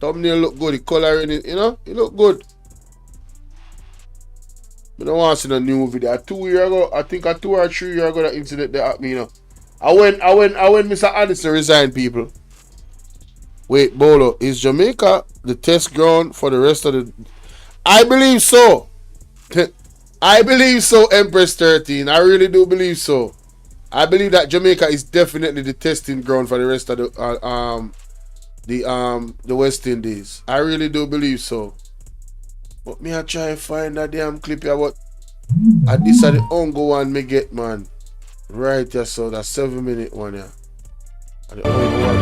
Thumbnail look good. The color in it, you know? It look good. I don't want to see a new video. 2 years ago, I think 2 or 3 years ago, that incident that happened, you know. I went Mr. Anderson resigned, people. Wait, Bolo, is Jamaica the test ground for the rest of the... I believe so. I believe so, Empress 13. I really do believe so. I believe that Jamaica is definitely the testing ground for the rest of the West Indies. I really do believe so. But me I try to find that damn clip here, but this is the only one me get, man. Right here, so that 7-minute one here. The only one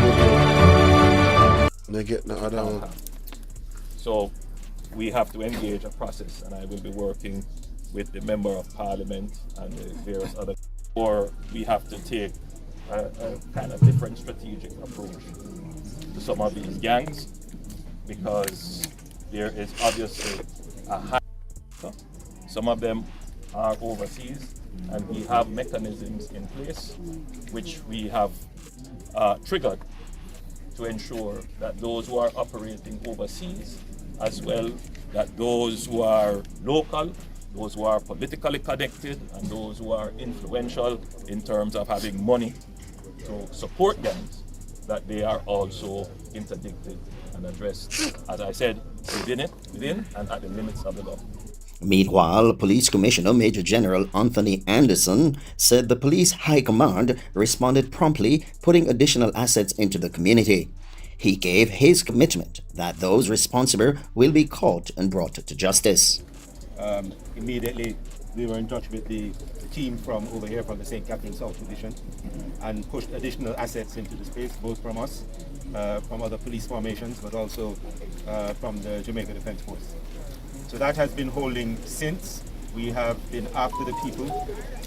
me get the other one. So we have to engage a process, and I will be working with the Member of Parliament and the various other, or we have to take a kind of different strategic approach to some of these gangs, because there is obviously a high, some of them are overseas, and we have mechanisms in place which we have triggered to ensure that those who are operating overseas, as well that those who are local, those who are politically connected, and those who are influential in terms of having money to support gangs, that they are also interdicted and addressed, as I said, within and at the limits of the law. Meanwhile, Police Commissioner Major General Anthony Anderson said the police high command responded promptly, putting additional assets into the community. He gave his commitment that those responsible will be caught and brought to justice. Immediately, we were in touch with the team from over here from the St. Catherine South Division and pushed additional assets into the space, both from us, from other police formations, but also from the Jamaica Defence Force. So that has been holding since. We have been after the people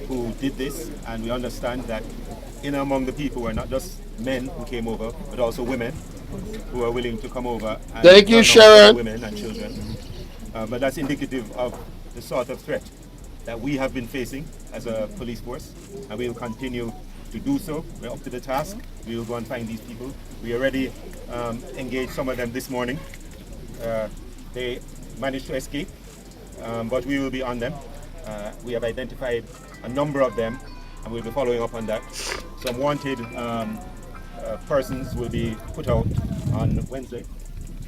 who did this, and we understand that in among the people were not just men who came over, but also women who are willing to come over. And thank you, Sharon. Women and children. But that's indicative of the sort of threat that we have been facing as a police force, and we will continue to do so. We're up to the task. We will go and find these people. We already engaged some of them this morning. They managed to escape, but we will be on them. We have identified a number of them, and we'll be following up on that. Some wanted persons will be put out on Wednesday.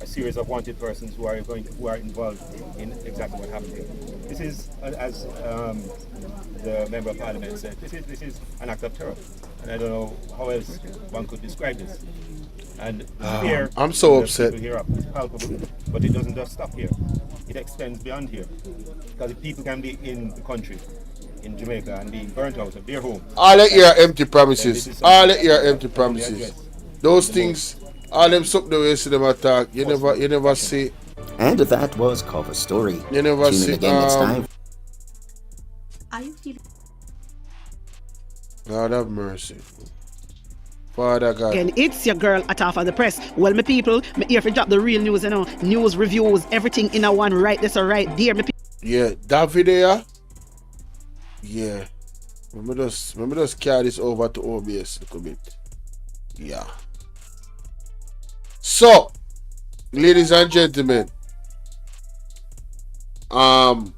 A series of wanted persons who are involved in exactly what happened here. This is, as the Member of Parliament said, this is an act of terror, and I don't know how else one could describe this. And fear, I'm so upset. Here up is palpable, but it doesn't just stop here. It extends beyond here, because if people can be in the country, in Jamaica, and being burnt out of their home, all that here are empty promises. All that here are empty promises. Those things, all them something the way see them attack. You never see. And that was Cover Story. You never Tune in see. again next time. Are you feeling? God have mercy. Father God. Again, it's your girl at Half of the Press. Well, my people, me here for drop the real news, you know. News, reviews, everything in a one right this or right there. Yeah, that video. Yeah. Remember just carry this over to OBS a little bit. Yeah. So, ladies and gentlemen, I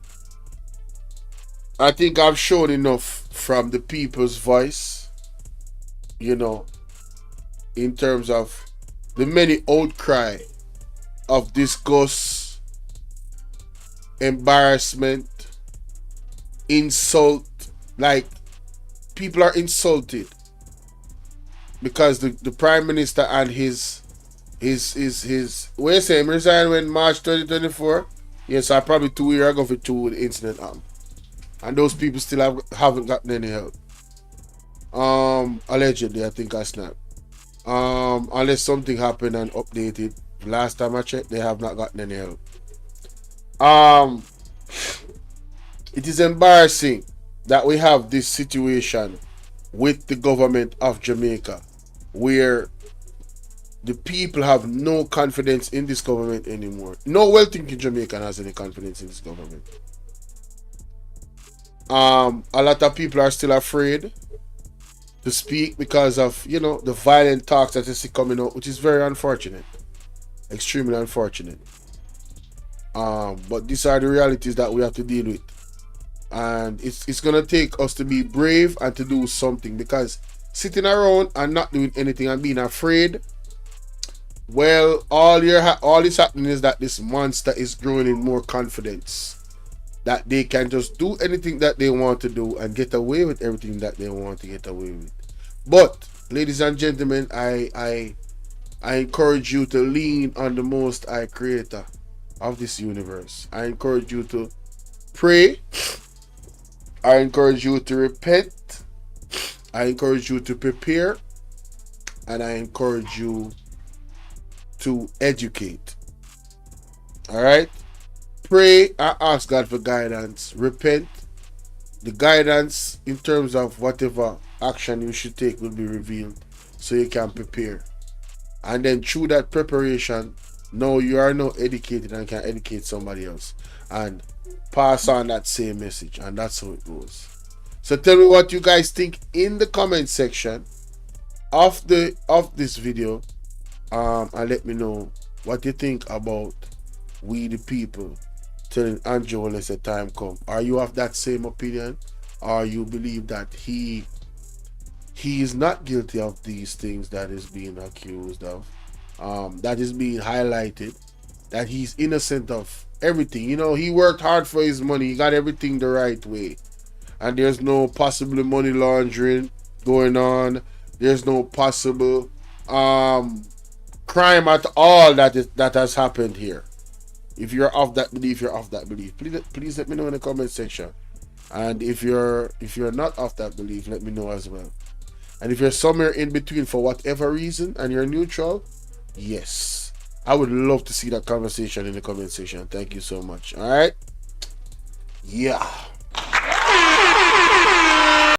think I've shown enough from the people's voice, you know, in terms of the many outcry of disgust, embarrassment, insult. Like, people are insulted because the Prime Minister and his where say him resigned when March 2024. Yes, I probably 2 years ago for the incident happened. And those people still haven't gotten any help. Allegedly, I think I snapped. Unless something happened and updated. Last time I checked, they have not gotten any help. It is embarrassing that we have this situation with the government of Jamaica, where the people have no confidence in this government anymore. No well-thinking Jamaican has any confidence in this government. A lot of people are still afraid to speak because of, you know, the violent talks that you see coming out, which is very unfortunate. Extremely unfortunate. But these are the realities that we have to deal with. And it's gonna take us to be brave and to do something, because sitting around and not doing anything and being afraid, well, all is happening is that this monster is growing in more confidence, that they can just do anything that they want to do and get away with everything that they want to get away with. But ladies and gentlemen, I encourage you to lean on the Most High Creator of this universe. I encourage you to pray. I encourage you to repent. I encourage you to prepare. And I encourage you to educate. Alright? Pray and ask God for guidance. Repent. The guidance in terms of whatever action you should take will be revealed, so you can prepare. And then through that preparation, now you are now educated and can educate somebody else and pass on that same message. And that's how it goes. So tell me what you guys think in the comment section of this video, and let me know what you think about we the people telling Andrew when the time come. Are you of that same opinion, or you believe that he is not guilty of these things that is being accused of, that is being highlighted, that he's innocent of everything? You know, he worked hard for his money, he got everything the right way, and there's no possible money laundering going on, there's no possible crime at all that has happened here. If you're of that belief, you're of that belief. Please let me know in the comment section. And if you're not of that belief, let me know as well. And if you're somewhere in between for whatever reason and you're neutral, yes, I would love to see that conversation in the comment section. Thank you so much. All right. Yeah.